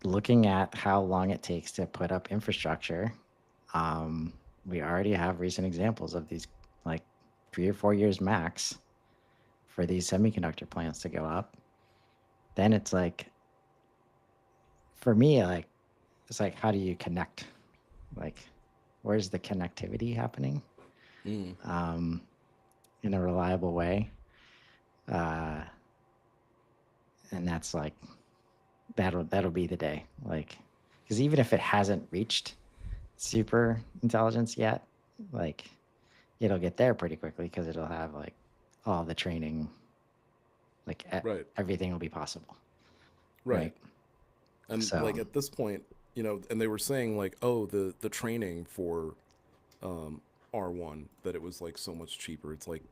A: looking at how long it takes to put up infrastructure. um, we already have recent examples of these, like 3 or 4 years max for these semiconductor plants to go up. Then it's like, for me, like it's like, how do you connect? Like, where's the connectivity happening
B: Mm.
A: um, in a reliable way? Uh, and that's like, that'll be the day. Like, because even if it hasn't reached super intelligence yet, like it'll get there pretty quickly because it'll have like all the training, like
B: Right.
A: everything will be possible,
B: Right.
A: right?
B: And
A: So
B: like at this point, and they were saying like, oh, the training for um, R1, that it was like so much cheaper. It's like,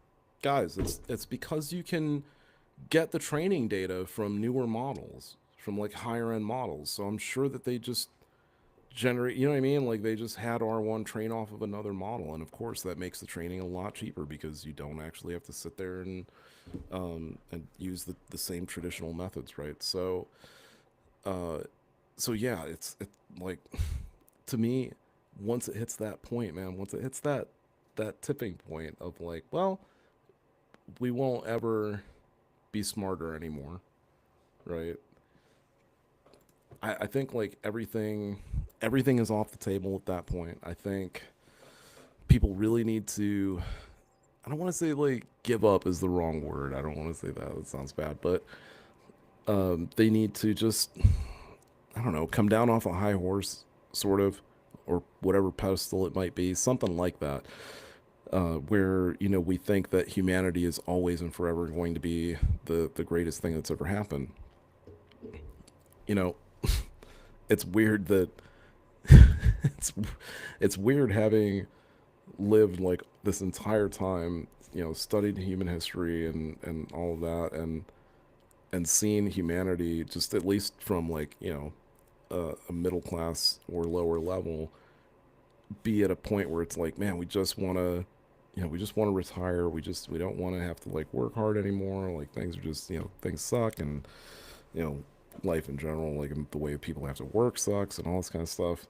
B: guys, it's because you can get the training data from newer models, from like higher end models. So I'm sure that they just generate, you know what I mean? Like they just had R1 train off of another model, and of course that makes the training a lot cheaper because you don't actually have to sit there and use the same traditional methods, right? Uh, so yeah, like to me, once it hits that point, man, once it hits that tipping point of like, well, we won't ever be smarter anymore, right? I think like everything is off the table at that point. I think people really need to. I don't want to say like give up is the wrong word. I don't want to say that. That sounds bad, but they need to just, I don't know, come down off a high horse, sort of, or whatever pedestal it might be, something like that. Where we think that humanity is always and forever going to be the greatest thing that's ever happened. You know, it's weird that it's it's weird having lived like this entire time, studied human history and all of that, and seen humanity just at least from like a middle class or lower level be at a point where it's like, man, we just want to we just want to retire. We don't want to have to like work hard anymore. Like things are just, things suck, and you know life in general, like the way people have to work sucks and all this kind of stuff.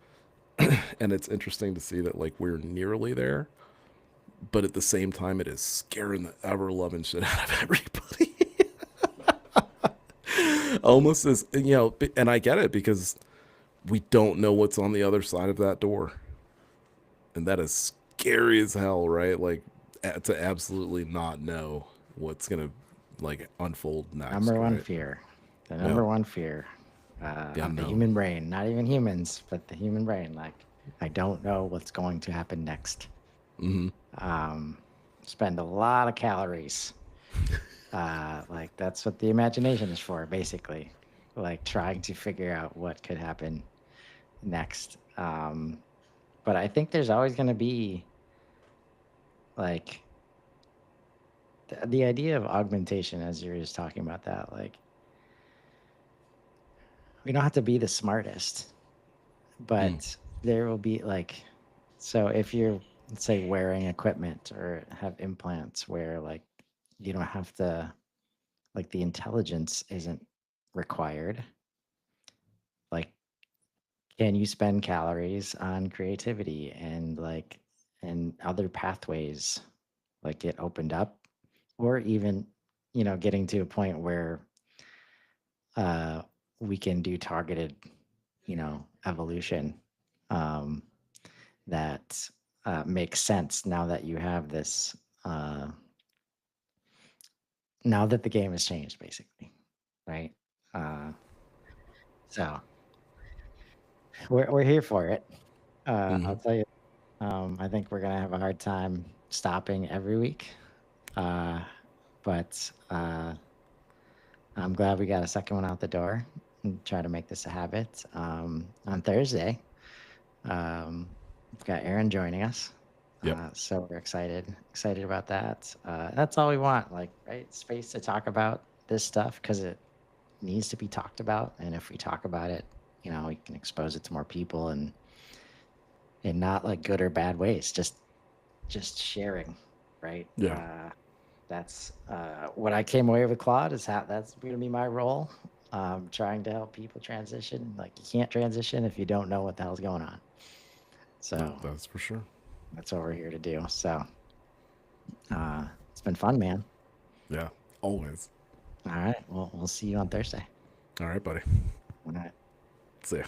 B: And it's interesting to see that like we're nearly there, but at the same time it is scaring the ever loving shit out of everybody. Almost as, and I get it because we don't know what's on the other side of that door, and that is scary as hell, right? Like to absolutely not know what's gonna like unfold next,
A: number one
B: right?
A: fear, the
B: Yeah,
A: number one fear
B: the
A: of the
B: unknown.
A: human brain, not even humans, but the human brain. Like, I don't know what's going to happen next.
B: Mm-hmm.
A: Um, spend a lot of calories. Like that's what the imagination is for, basically. Like trying to figure out what could happen next. But I think there's always going to be like the idea of augmentation, as you were just talking about that. Like, we don't have to be the smartest, but there will be like, so if you're, let's say, wearing equipment or have implants where like you don't have to, like the intelligence isn't required, like can you spend calories on creativity and like and other pathways like get opened up, or even, getting to a point where uh we can do targeted, evolution, um that makes sense now that you have this, uh now that the game has changed, basically, right? uh so we're here for it. I'll tell you, I think we're gonna have a hard time stopping every week, uh but I'm glad we got a second one out the door and try to make this a habit. On Thursday, we've got Aaron joining us.
B: Yep.
A: So we're excited about that. That's all we want, like, right? Space to talk about this stuff because it needs to be talked about. And if we talk about it, we can expose it to more people, and in not like good or bad ways, just sharing, right?
B: Yeah.
A: That's what I came away with, Claude, is how that's going to be my role. Trying to help people transition. Like, you can't transition if you don't know what the hell's going on. So
B: That's for sure.
A: that's what we're here to do. So it's been fun, man.
B: Yeah. Always.
A: All right. Well, we'll see you on Thursday.
B: All right, buddy.
A: All right.
B: See ya.